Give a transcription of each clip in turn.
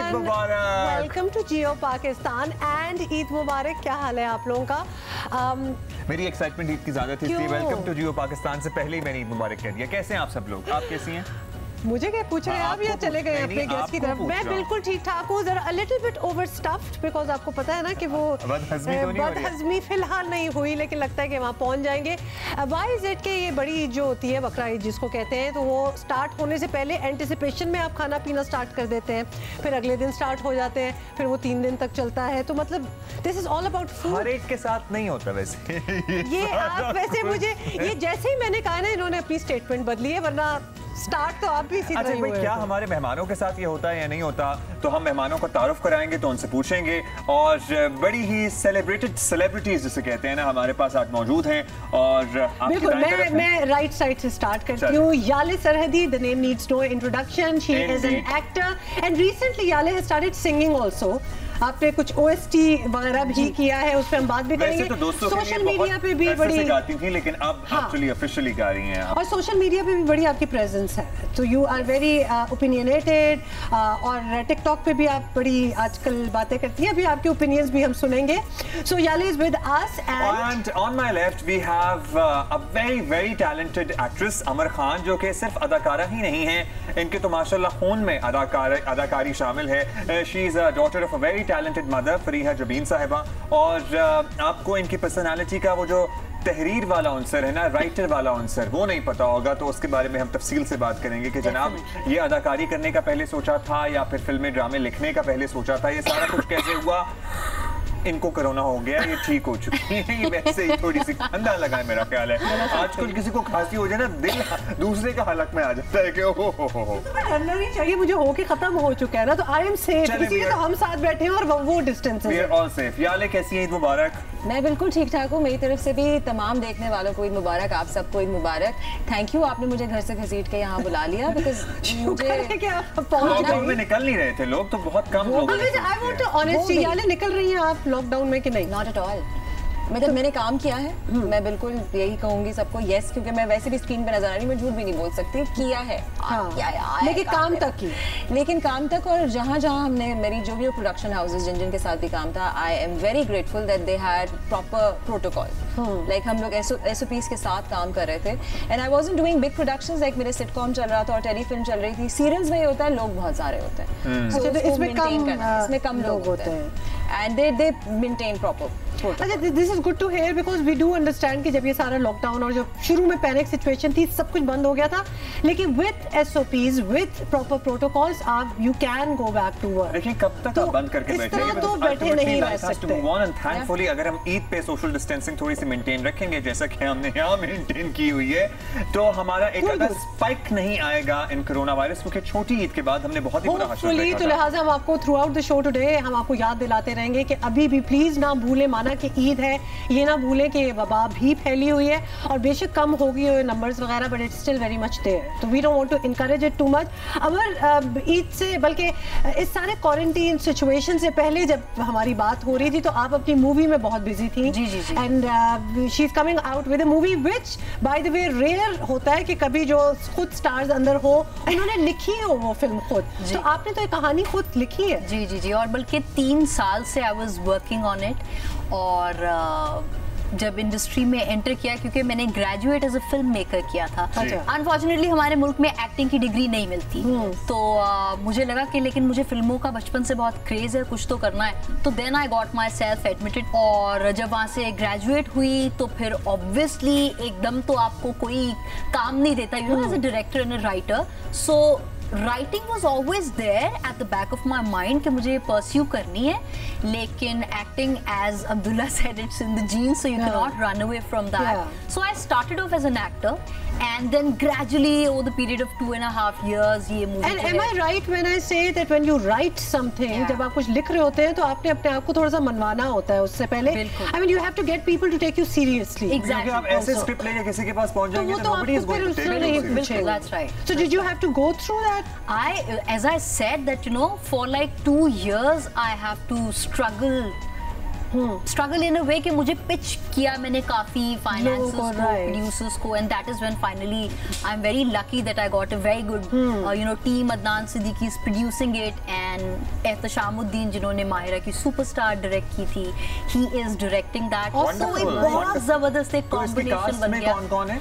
ईद मुबारक। Welcome to Geo Pakistan and Eid मुबारक। क्या हाल है आप लोगों का? मेरी एक्साइटमेंट ईद की ज्यादा थी, इसलिए वेलकम टू जियो पाकिस्तान से पहले ही मैंने ईद मुबारक कह दिया। कैसे हैं आप सब लोग? आप कैसी हैं? मुझे क्या पूछ रहे हैं आप या चले गए अपने गेस्ट की तरफ? मैं बिल्कुल ठीक ठाक हूँ, जरा अ लिटिल बिट ओवरस्टफ्ड बिकॉज आपको पता है ना कि वो बदहजमी फिलहाल नहीं हुई, लेकिन लगता है कि वहाँ पहुँच जाएंगे। वाई इज इट के ये बड़ी ईद जो होती है, बकरा ईद जिसको कहते हैं, तो वो स्टार्ट होने से पहले एंटिसिपेशन में आप खाना पीना स्टार्ट कर देते हैं, फिर अगले दिन स्टार्ट हो जाते हैं, फिर वो 3 दिन तक चलता है। तो मतलब this is all about food. हर एक के साथ नहीं होता वैसे। ये आप वैसे मुझे ये जैसे ही मैंने कहा ना, इन्होंने अपनी स्टेटमेंट बदली है, वरना स्टार्ट तो आप भी इसी तरह ही हुए। क्या हमारे मेहमानों के साथ ये होता है या नहीं होता? तो हम मेहमानों को तारुफ कराएंगे, तो उनसे पूछेंगे। और बड़ी ही सेलिब्रेटेड सेलिब्रिटीज जिसे कहते हैं ना, हमारे पास आज मौजूद हैं। और बिल्कुल मैं राइट साइड से स्टार्ट करती हूँ। Zhalay Sarhadi, the name needs no introduction. She is an actor and recently Zhalay has started singing also. आपने कुछ OST वगैरह भी किया है, उस पर हम बात भी करेंगे। तो सोशल मीडिया पे भी बड़ी गाती थी, लेकिन अब एक्चुअली ऑफिशियली गा रही हैं आप। और सोशल मीडिया पे भी बड़ी आपकी प्रेजेंस है, तो यू आर वेरी ओपिनियनेटेड। और टिकटॉक पे भी आप बड़ी आजकल बातें करती हैं। अभी आपके ओपिनियंस भी हम सुनेंगे। सो याले is with us and on my left we have a very very talented actress Amar Khan, जो कि सिर्फ अदाकारा ही नहीं है, इनके तो माशाल्लाह खून में अदाकारी शामिल है। She is a daughter of a very talented mother, Fariha Jabeen साहिबा। और आपको इनकी पर्सनालिटी का वो जो तहरीर वाला अंसर है ना, राइटर वाला अंसर, वो नहीं पता होगा, तो उसके बारे में हम तफसील से बात करेंगे कि जनाब ये अदाकारी करने का पहले सोचा था या फिर फिल्में ड्रामे लिखने का पहले सोचा था, ये सारा कुछ कैसे हुआ। इनको कोरोना हो गया, ये ठीक हो चुकी है, वैसे ही थोड़ी सी अंधा लगा है मेरा ख्याल है। आजकल किसी को खांसी हो जाए ना, दिल दूसरे का हालत में आ जाता है कि हो। डरना नहीं चाहिए, मुझे हो के खत्म हो चुका है ना, तो आई एम सेफ, इसीलिए तो हम साथ बैठे हैं और वो डिस्टेंस है। We are all safe. Zhalay कैसी है? ईद मुबारक। मैं बिल्कुल ठीक ठाक हूँ। मेरी तरफ से भी तमाम देखने वालों को ईद मुबारक। आप सबको ईद मुबारक। थैंक यू, आपने मुझे घर से घसीट के यहाँ बुला लिया, बिकॉज़ मुझे लॉकडाउन में निकल नहीं रहे थे लोग, तो बहुत कम लोग। I want to honestly, Zhalay निकल रही हैं आप लॉकडाउन में कि नहीं? Not at all. मतलब मैंने काम किया है, मैं बिल्कुल यही कहूंगी सबको, यस, क्योंकि मैं वैसे भी स्क्रीन पे नजर आ रही, मैं झूठ भी नहीं बोल सकती, किया है। लेकिन काम तक ही, लेकिन काम तक। और जहाँ जहाँ हमने, मेरी जो भी प्रोडक्शन हाउसेज जिन के साथ भी काम था, आई am very grateful that they had proper protocol. Like हम लोग SOPs के साथ काम कर रहे थे। And I wasn't doing big productions, like मेरे सिटकॉम चल रहा था और टेलीफिल्म चल रही थी। सीरियल्स में होता है लोग बहुत सारे होते हैं, तो इसमें कम लोग होते हैं and they maintain proper protocol. अच्छा, this is good to hear because we do understand कि जब ये सारा लॉकडाउन और जब शुरू में पैनिक सिचुएशन थी, सब कुछ बंद हो गया था, लेकिन with SOPs, with proper protocols, आप you can go back to work. लेकिन कब तक आप बंद करके बैठे? तो बैठे नहीं रह सकते। Thankfully, अगर हम ईद पे सोशल डिस्टेंसिंग थोड़ी सी मेंटेन रखेंगे, जैसा कि हमने यहाँ मेंटेन की हुई है, तो हमारा एक अगर स्पाइक नहीं आएगा इन कोरोना वायरस, क्योंकि छोटी ईद के बाद हमने बहुत ही बुरा हादसा देखा था। तो लिहाजा हम आपको through out the show today हम आपको याद दिलाते रहेंगे कि अभी भी प्लीज ना भूलें, माना कि ईद है, ये ना भूलें कि वबा भी फैली हुई है, और बेशक कम हो गई है नंबर्स वगैरह, but it's still very much there, तो we don't want to encourage it too much. अगर ईद से, बल्कि इस सारे क्वारंटीन सिचुएशन से पहले जब हमारी बात हो रही थी, तो आप अपनी मूवी में बहुत बिजी थी। And she is coming out with a movie which by the way rare होता है कि कभी जो खुद स्टार्स अंदर हो, उन्होंने लिखी हो वो फिल्म खुद, तो आपने तो एक कहानी खुद लिखी है। जी, और बल्कि 3 साल से I was working on it. और जब इंडस्ट्री में एंटर किया, क्योंकि मैंने graduate as a film maker किया था, अनफॉर्चुनेटली हमारे मुल्क में एक्टिंग की डिग्री नहीं मिलती, तो मुझे लगा कि लेकिन मुझे फिल्मों का बचपन से बहुत क्रेज है, कुछ तो करना है, तो then I got myself admitted. और जब वहाँ से ग्रेजुएट हुई, तो फिर ऑब्वियसली एकदम तो आपको कोई काम नहीं देता, you know, as a director and a writer. So writing was always there at the back of my mind कि मुझे परस्यू करनी है, लेकिन acting, as Abdullah said, it's in the genes, so you can not run away from that. So I started off as an actor and then gradually over the period of 2.5 years ये movie। And am I right when I say that when you write something, जब आप कुछ लिख रहे होते हैं, तो आपने अपने आप को थोड़ा सा मनवाना होता है उससे पहले। I mean you have to get people to take you seriously। Exactly। आप ऐसे स्क्रिप्ट लेके किसी के पास पहुंच जाएंगे, तो nobody is going to take you seriously। That's right। So did you have to go through that? As I said that, you know, for like 2 years I have to struggle struggle in a way कि मुझे pitch किया मैंने काफी financiers को, producers को, and that is when finally I am very lucky that I got a very good you know team. Adnan Siddiqui is producing it and Ehteshamuddin जिन्होंने माहिरा की superstar direct की थी, ही इज डायरेक्टिंग दैट. तो एक बहुत जबरदस्त एक कॉम्बिनेशन बन गया. कौन है?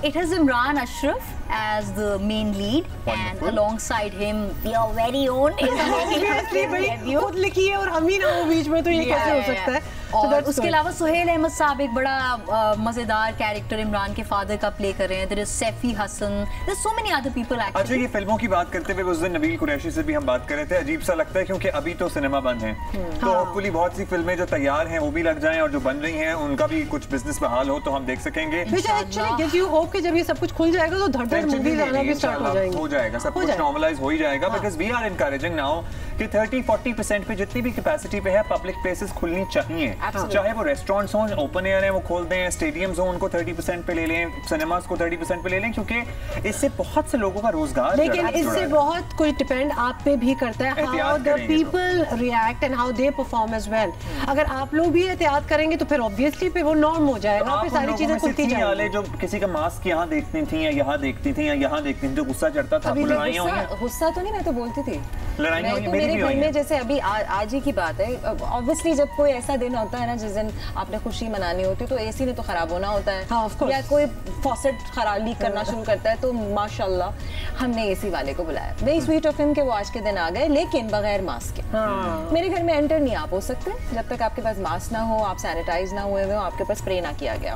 It has Imran Ashraf as the main lead. Wonderful. And alongside him your very own obviously भाई खुद लिखी है और हम ही ना हो बीच में, तो ये कैसे हो सकता है. और उसके अलावा सुहेल अहमद साहब एक बड़ा मजेदार कैरेक्टर इमरान के फादर का प्ले कर रहे हैं. There is Saifi Hasan, there so many other people actually. अच्छा, ये फिल्मों की बात करते हुए उस दिन नबील कुरैशी से भी हम बात कर रहे थे. अजीब सा लगता है क्योंकि अभी तो सिनेमा बंद है, तो होपफुली बहुत सी फिल्में जो तैयार हैं वो भी लग जाएं और जो बन रही हैं उनका भी कुछ बिजनेस बहाल हो तो हम देख सकेंगे. एक्चुअली गिव्स यू होप कि जब ये सब कुछ खुल जाएगा तो धड़-धड़ मूवीज आना भी स्टार्ट हो जाएंगी. हो जाएगा, सब कुछ नॉर्मलाइज हो ही जाएगा. Because we are encouraging now कि 30-40% पे जितनी भी कैपेसिटी पे है पब्लिक प्लेसेस खुलनी चाहिए. चाहे वो रेस्टोरेंट्स हों, ओपन एयर है वो खोल दें, स्टेडियम्स हों उनको 30% पे ले लें, सिनेमास को 30% पे ले लें, क्योंकि इससे बहुत से लोगों का रोजगार. लेकिन इससे बहुत कुछ डिपेंड आप पे भी करता है, how the people react and how they perform as well. अगर आप लोग भी एहतियात करेंगे तो फिर ऑब्वियसली फिर वो नॉर्म हो जाएगा, फिर सारी चीजें खुलती जाएंगी. जो किसी का मास्क यहाँ देखती थी या यहाँ देखती थी या यहाँ देखती थी, जो गुस्सा चढ़ता था, लड़ाइयाँ हुई. गुस्सा तो नहीं, मैं तो बोलती थी. लड़ाइयाँ हुई मेरे घर में. जैसे अभी आज ही की बात है, ऑब्वियसली जब कोई ऐसा दिन होता है ना जिस दिन आपने खुशी मनानी होती है तो एसी ने तो खराब होना होता है. या कोई फॉसेट खराब लीक करना शुरू करता है तो माशाल्लाह हमने एसी वाले को बुलाया. वेरी स्वीट ऑफ हिम कि वो आज के दिन आ गए, लेकिन बगैर मास्क के. मेरे घर में एंटर नहीं आप हो सकते जब तक आपके पास मास्क ना हो, आप सैनिटाइज ना हुए हो, आपके पास स्प्रे ना किया गया.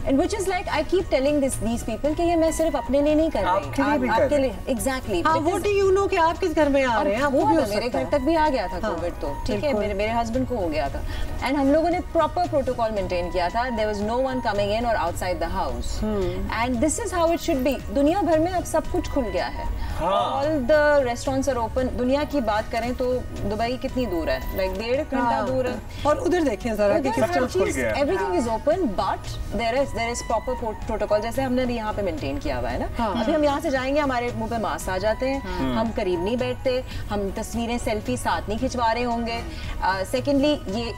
And which is like I keep telling these people कि ये मैं सिर्फ अपने लिए नहीं कर रही, आपके लिए. Exactly. What do you know कि आप किस घर में आ रहे हैं, वो भी मेरे घर तक भी आ गया था कोविड. तो ठीक है, मेरे हस्बैंड को हो गया था एंड हम लोगों ने प्रॉपर प्रोटोकॉल मेंटेन किया था. There was no one coming in or outside the house and this is how it should be. दुनिया भर में अब सब कुछ खुल गया है. All the restaurants are open. दुनिया की बात करें तो दुबई कितनी दूर है, लाइक 1.5 घंटा दूर है. और उधर देखें जरा कि everything is open but there is proper protocol जैसे हमने यहाँ पे मेंटेन किया हुआ है ना. अभी हम यहाँ से जाएंगे, हमारे मुंह पे मास्क आ जाते हैं, हम करीब नहीं बैठते, हम तस्वीरें सेल्फी साथ नहीं खिंचवा रहे होंगे. सेकेंडली ये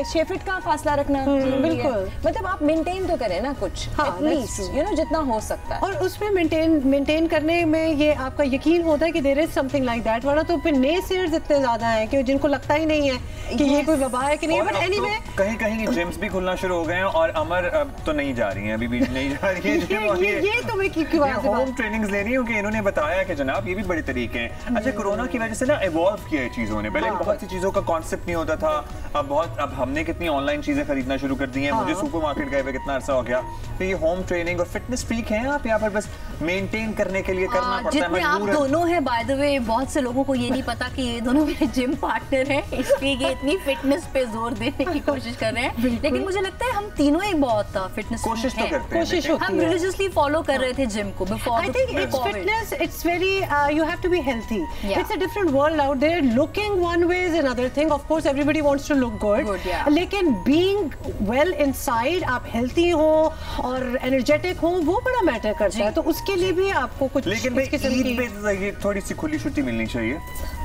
6 फीट का फासला रखना बिल्कुल, मतलब आप मेंटेन तो करें ना कुछ, एटलीस्ट यू नो जितना हो सकता है. और उसमें मेंटेन करने में ये आपका यकीन होता है कि there is something like that. वरना तो फिर नेसेयर्स इतने ज्यादा हैं कि जिनको लगता ही नहीं है कि ये कोई वबा है कि नहीं. बट एनीवे कहीं जिम्स भी खुलना शुरू हो गए हैं और अमर अब तो नहीं जा रही हैं, अभी भी नहीं जा रही है. ये तो मैं की बात है, होम ट्रेनिंग्स ले रही हूं कि इन्होंने बताया कि जनाब ये भी बड़े तरीके हैं. अच्छा, कोरोना की वजह से ना इवॉल्व किया है चीजों ने. पहले बहुत सी चीजों का कॉन्सेप्ट नहीं होता था, अब हमने कितनी ऑनलाइन चीजें खरीदना शुरू कर दी हैं. मुझे सुपरमार्केट गए हुए कितना अरसा हो गया. तो ये होम ट्रेनिंग और फिटनेस फ्रीक हैं आप, यहाँ पर बस मेंटेन करने के लिए करना पड़ता है. जितने आप दोनों हैं, बाय द वे बहुत से लोगों को ये नहीं पता कि ये दोनों मेरे जिम पार्टनर हैं, इसलिए ये इतनी फिटनेस पे जोर देने की कोशिश कर रहे हैं. लेकिन मुझे लगता है हम तीनों ही बहुत फिटनेस कोशिश तो करते हैं. हम रिलीजियसली फॉलो कर रहे थे जिम को before. I think it's fitness, it's very you have to be healthy. It's a different world out there. Looking one way is another thing. Of course everybody wants to look good, लेकिन being well inside, आप healthy हो और energetic हो, वो बड़ा matter करता है. तो उसके लिए भी आपको कुछ लेकिन भाई ईद पे थोड़ी सी खुली छुट्टी मिलनी चाहिए,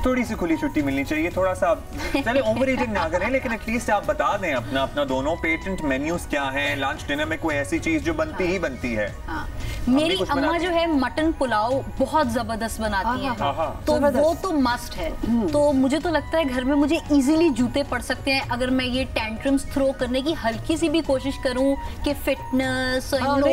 थोड़ी सी खुली छुट्टी मिलनी चाहिए. थोड़ा सा चले ओवर ईटिंग ना करें, लेकिन एटलीस्ट आप बता दें अपना दोनों पेटेंट मेन्यूज क्या हैं. लंच डिनर में कोई ऐसी चीज जो बनती ही बनती है. मेरी अम्मा जो है मटन पुलाव बहुत जबरदस्त बनाती हैं, तो वो तो मस्ट है. तो मुझे तो लगता है घर में मुझे इजीली जूते पड़ सकते हैं अगर मैं ये टेंट्रम्स थ्रो करने की हल्की सी भी कोशिश करूं कि फिटनेस आज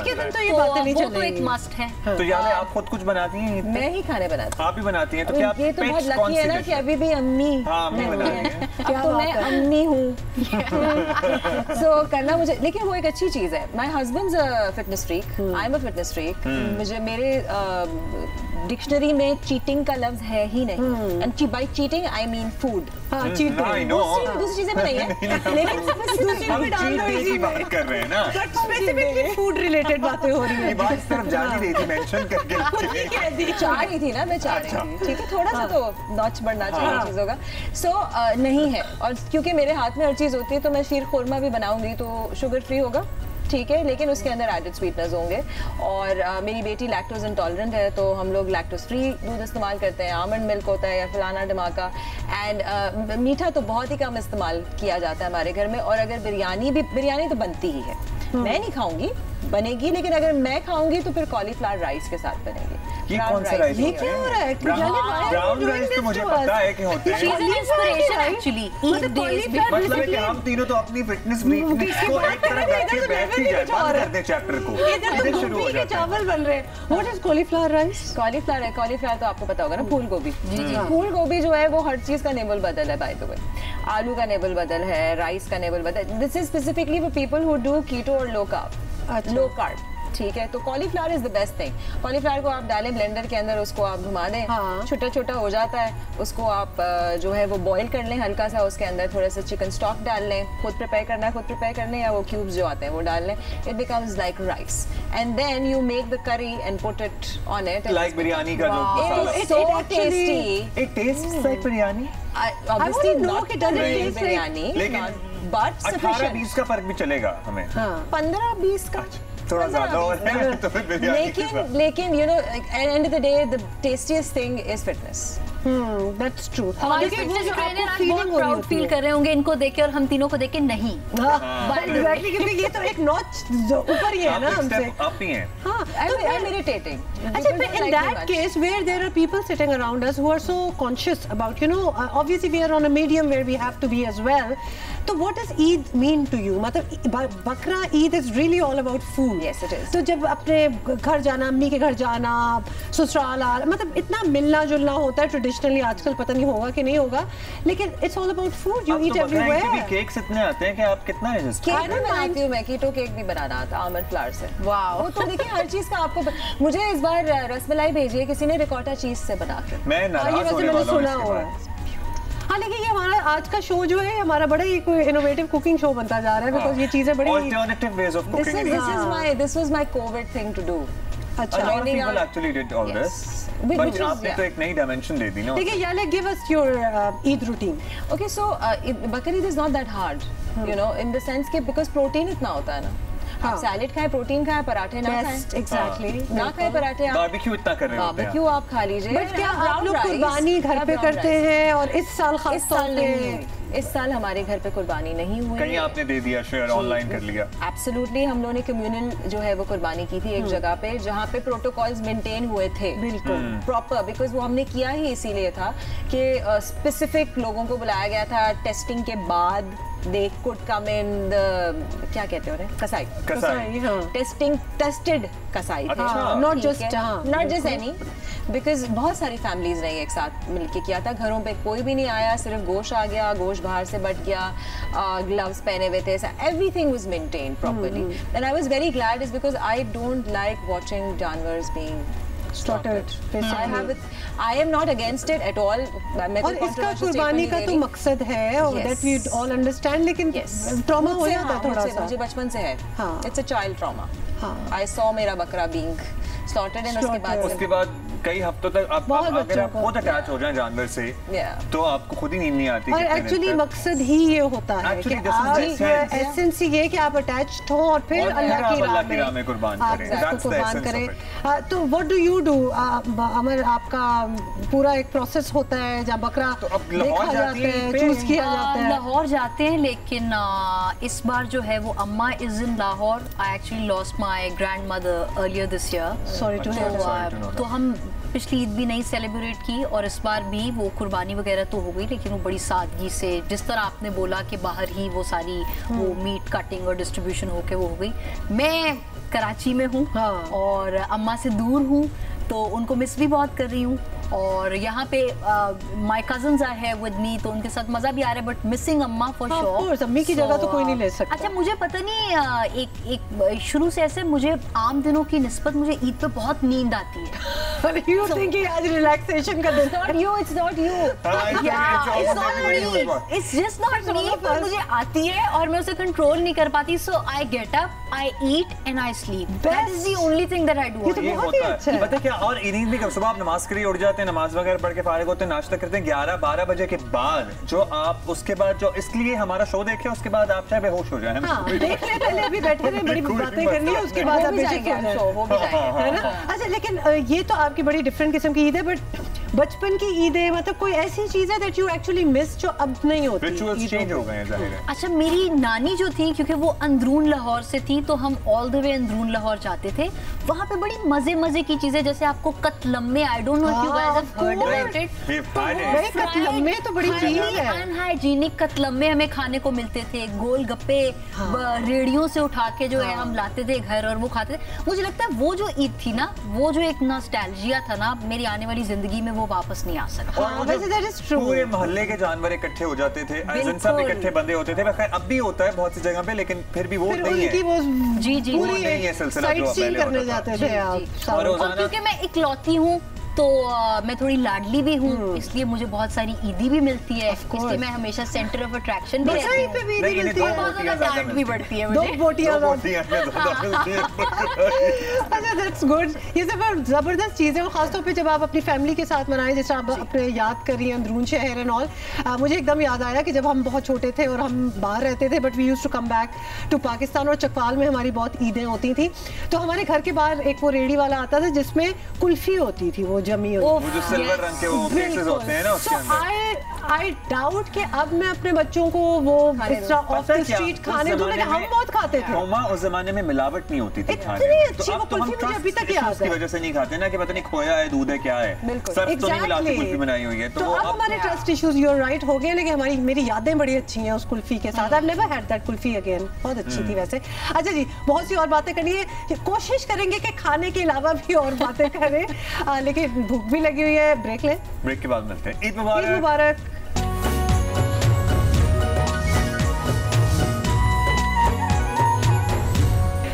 के दिन तो ये बातें नहीं चलेंगी. वो तो एक मस्ट है. तो यार आप खुद कुछ बनाती हैं? मैं ही खाने बनाती हूँ. आप भी बनाती हैं? तो क्या ये तो बहुत लकी है ना कि अभी भी अम्मी. हाँ, अम्मी बना रही हैं. अब तो मैं अम्मी हूँ. सो करना मुझे, लेकिन वो एक अच्छी चीज है. My husbands a fitness freak, I am a fitness freak. मुझे मेरे डिक्शनरी में चीटिंग का लफ्ज है ही नहीं. And by cheating I mean food. Cheating दूसरी चीजें भी नहीं है, लेकिन हम चीट की बात कर रहे हैं ना. स्पेसिफिकली फूड रिलेटेड बातें हो रही हैं. ये बात सिर्फ जान ही रही थी, मेंशन करके चाह रही थी ना, मैं चाह रही थी. ठीक है, थोड़ा सा तो नॉच बढ़ना चाहिए चीजों का. सो नहीं है. और क्योंकि मेरे हाथ में हर चीज होती है तो मैं शीर खुरमा भी बनाऊंगी तो शुगर फ्री होगा. ठीक है, लेकिन उसके अंदर एडेड स्वीटनर्स होंगे। और मेरी बेटी लैक्टोज इंटॉलरेंट है, तो हम लोग लैक्टोज फ्री दूध इस्तेमाल करते हैं, आमंड मिल्क होता है या फलाना ढमाका। एंड मीठा तो बहुत ही कम इस्तेमाल किया जाता है हमारे घर में। और अगर बिरयानी तो बनती ही है, मैं नहीं खाऊंगी, बनेगी, लेकिन अगर मैं खाऊंगी तो फिर कॉलीफ्लावर राइस के साथ बनेगी। ये कौन सा राइस? ये क्या हो रहा है? ब्राउन राइस तो मुझे पता है कि होते हैं, मतलब है कि हम तीनों तो अपनी फिटनेस वीकनेस को एक तरफ रख के बैठ ही जाए, बंद कर दें चैप्टर को, इधर शुरू हो जाता है। चावल बन रहे हैं। What is cauliflower rice? Cauliflower तो आपको पता होगा ना, फूल गोभी। फूल गोभी जो है वो हर चीज का नेबल बदल है, बाय द वे। आलू का नेबल बदल है, राइस का नेबल बदल। This is specifically for people who do keto और लो कार्ब, ठीक है। तो cauliflower is the best thing. Cauliflower को आप डालें ब्लेंडर के अंदर, उसको आप घुमा दें, छोटा छोटा हो जाता है, उसको आप जो है वो बॉईल कर लें हल्का सा, उसके अंदर थोड़ा सा चिकन स्टॉक डाल लें, खुद प्रिपेयर करना है या वो क्यूब्स जो आते हैं वो डाल लें, it becomes like rice. And then you make the curry and put it on it, like biryani का जो मसाला। It is so tasty, it tastes like biryani. obviously not biryani, लेकिन but 18-20 का फर्क भी चलेगा हमें। 15-20 का थोड़ा ज्यादा और है तो फिर बिरयानी। लेकिन you know, at the end of the day, the tastiest thing is fitness. That's true. हमारे फिटनेस ट्रेनर आज बहुत प्राउड फील कर रहे होंगे इनको देख के, और हम तीनों को देख के नहीं। एग्जैक्टली, क्योंकि ये तो एक नॉच ऊपर ही है ना हमसे। आप ही हैं। हाँ, I'm meditating. अच्छा, but in that case where there are people sitting around us who are so conscious about, you know, obviously we are on a medium where we have to be as well. तो what does Eid mean to you? मतलब बकरा Eid is really all about food. Yes, it is. तो जब अपने घर जाना, अम्मी के घर जाना, ससुराल, मतलब इतना मिलना जुलना होता है ट्रेडिशनली। आजकल पता नहीं होगा कि नहीं होगा, लेकिन it's all about food. You eat everywhere. Cakes इतने आते हैं कि आप कितना एडजस्ट केक भी बनाती हूँ मैं, कीटो केक भी बनाना आता है आलमंड फ्लावर से। वाओ, तो देखिए हर चीज का आपको मुझे इस बार रसमलाई भेजी है किसी ने रिकॉर्डा चीज से बना के। मैं नाराज होने वाला हूँ इसके बाद। हाँ, लेकिन ये हमारा आज का शो जो है हमारा बड़ा ही कोई इनोवेटिव कुकिंग शो बनता जा रहा है, बिकॉज़ ये चीजें बड़ी alternative ways of cooking. This was my COVID thing to do. अच्छा, a lot of people actually did all this. But आपने तो एक नई dimension दे दी ना। ठीक है, Yale give us your Eid routine. Okay, so Bakar Eid is not that hard, you know, in the sense कि because protein इतना होता है ना। आप सैलेड खाएं, प्रोटीन खाएं, पराठे ना खाएं। Exactly. ना खाएं पराठे, आप बारबेक्यू इतना कर रहे होते हैं। बारबेक्यू आप खा लीजिए। बट क्या आप लोग कुर्बानी घर पे करते हैं? और इस साल खास तौर पे इस साल हमारे घर पे कुर्बानी नहीं हुई। कहीं आपने दे दिया शेयर, ऑनलाइन कर लिया? एब्सोल्युटली, हम लोगों ने कम्युनल जो है वो कुर्बानी की थी एक जगह पे, जहाँ पे प्रोटोकॉल्स मेंटेन हुए थे बिल्कुल प्रॉपर, बिकॉज वो हमने किया ही इसीलिए था कि स्पेसिफिक लोगों को बुलाया गया था। टेस्टिंग के बाद they could come in the क्या कहते हो कसाई, टेस्टेड कसाई थे, not just any, बिकॉज बहुत सारी फैमिलीज ने एक साथ मिलके किया था। घरों पे कोई भी नहीं आया, सिर्फ गोश्त आ गया, गोश्त बाहर से बट गया, ग्लव्स पहने हुए थे, everything was maintained properly. And I was very glad is because I don't like watching जानवर्स being slaughtered. I am not against it at all. और इसका कुर्बानी का तो मकसद है, that we all understand, लेकिन ट्रॉमा हो जाता है थोड़ा सा। मुझे बचपन से है, it's a child trauma. I saw मेरा बकरा being slaughtered and उसके बाद कई हफ्तों तक अगर आप बहुत अटैच हो जाएं जानवर से तो आपको खुद ही नींद नहीं आती। और एक्चुअली मकसद ही ये होता है कि आप एसेंस ये कि आप अटैच्ड हो और फिर अल्लाह की राह में कुर्बान करें। तो व्हाट डू यू डू? अमर, आपका पूरा एक प्रोसेस होता है जब बकरा देखा जाता है, चूज किया जाता है। लाहौर जाते हैं, लेकिन इस बार जो है वो अम्मा is in Lahore. I actually lost my grandmother earlier this year, sorry to hear. तो हम पिछली ईद भी नहीं सेलिब्रेट की और इस बार भी वो कुर्बानी वगैरह तो हो गई, लेकिन वो बड़ी सादगी से, जिस तरह आपने बोला कि बाहर ही वो सारी वो मीट कटिंग और डिस्ट्रीब्यूशन होके वो हो गई। मैं कराची में हूँ और अम्मा से दूर हूँ, तो उनको मिस भी बहुत कर रही हूँ। और यहाँ पे my cousins are here with me, तो उनके साथ मजा भी आ रहा है, बट मिसिंग अम्मा फॉर श्योर। अम्मी की जगह तो कोई नहीं ले सकता। अच्छा, मुझे पता नहीं, एक शुरू से ऐसे मुझे आम दिनों की निस्बत मुझे ईद पे बहुत नींद आती है। You think आज रिलैक्सेशन का दिन? It's not you. It's just not me. पर मुझे आती है और मैं उसे कंट्रोल नहीं कर पाती। So I get up, I eat and I sleep. That is the only thing that I do. ये तो बहुत ही अच्छा है। पता क्या, और ईद में कब सुबह आप नमाज के लिए उठ जाते हैं हैं, नमाज वगैरह पढ़ के फारिग होते हैं, नाश्ता करते हैं 11-12 बजे के बाद, जो आप उसके बाद जो इसलिए हमारा शो देखें, उसके बाद आप चाहे बेहोश हो जाए। हाँ, देख ले, पहले अभी बैठे रहे, बड़ी बातें करनी है, उसके बाद आप है ना। अच्छा, लेकिन ये तो आपकी बड़ी डिफरेंट किस्म की ईद है, बट बचपन की ईदें मतलब कोई ऐसी चीज है दैट यू एक्चुअली मिस जो अब नहीं होती? रिचुअल्स चेंज हो गए हैं ज़ाहिर है। अच्छा, मेरी नानी जो थी, क्योंकि वो अंदरून लाहौर से थी, तो हम ऑल द वे अंदरून लाहौर जाते थे। वहाँ पे बड़ी मजे की चीजें, जैसे आपको katlama, I don't know if you guys have heard about it. Katlama तो बड़ी चीज है, अनहाइजीनिक कतलम्मे हमें खाने को मिलते थे, गोलगप्पे रेडियो से उठा के जो है हम लाते थे घर और वो खाते थे। मुझे लगता है वो जो ईद थी ना, वो जो एक नॉस्टैल्जिया था ना, मेरी आने वाली जिंदगी में वो वापस नहीं आ सकता। पूरे मोहल्ले के जानवर इकट्ठे हो जाते थे, सब इकट्ठे बंधे होते थे। अब भी होता है बहुत सी जगह पे, लेकिन फिर भी वो नहीं है। जी जी, वो नहीं है सिलसिला जो पहले करने जाते थे आप। और क्योंकि मैं इकलौती हूँ तो मैं थोड़ी लाडली भी हूँ, इसलिए मुझे बहुत सारी ईदी भी मिलती है, इसलिए मैं हमेशा सेंटर ऑफ अट्रैक्शन भी रहती हूँ। बहुत ज़्यादा डांट भी बढ़ती है मुझे। 2 बोटियां अच्छा, दैट्स गुड। ये सब जबरदस्त चीज़ है, खासतौर पे जब आप अपनी फैमिली के साथ मनाएं, जैसे आप अपने याद कर रही हैं अंदरून शहर एंड ऑल। मुझे एकदम याद आया कि जब हम बहुत छोटे थे और हम बाहर रहते थे, but we used to come back to Pakistan, और चकवाल में हमारी बहुत ईदें होती थी, तो हमारे घर के बाहर एक वो रेडी वाला आता था जिसमें कुल्फी होती थी, वो जमी हुई, वो जो सिल्वर रंग के वो पीसेस होते हैं ना उसके अंदर। I doubt कि अब मैं अपने बच्चों को वो इस तरह ऑफ द स्ट्रीट खाने दूं, लेकिन हम बहुत खाते थे। उस जमाने में मिलावट नहीं होती थी खाने में। तो अब तो हम अभी तक याद है, उसकी वजह से नहीं खाते ना, कि पता नहीं खोया है, दूध है, क्या है, सर्फ तो नहीं मिलाती, कुल्फी बनाई हुई है। तो अब हमारे trust issues, you are right, हो गए, लेकिन मेरी यादें बड़ी अच्छी हैं उस कुल्फी के साथ। I've never had that kulfi again, बहुत अच्छी थी वैसे। अच्छा जी, बहुत सी और बातें करनी है, कोशिश करेंगे कि खाने के अलावा भी और बातें करें, लेकिन भूख भी लगी हुई है। ब्रेक लें, ब्रेक के बाद मिलते हैं। ईद मुबारक। मुबारक।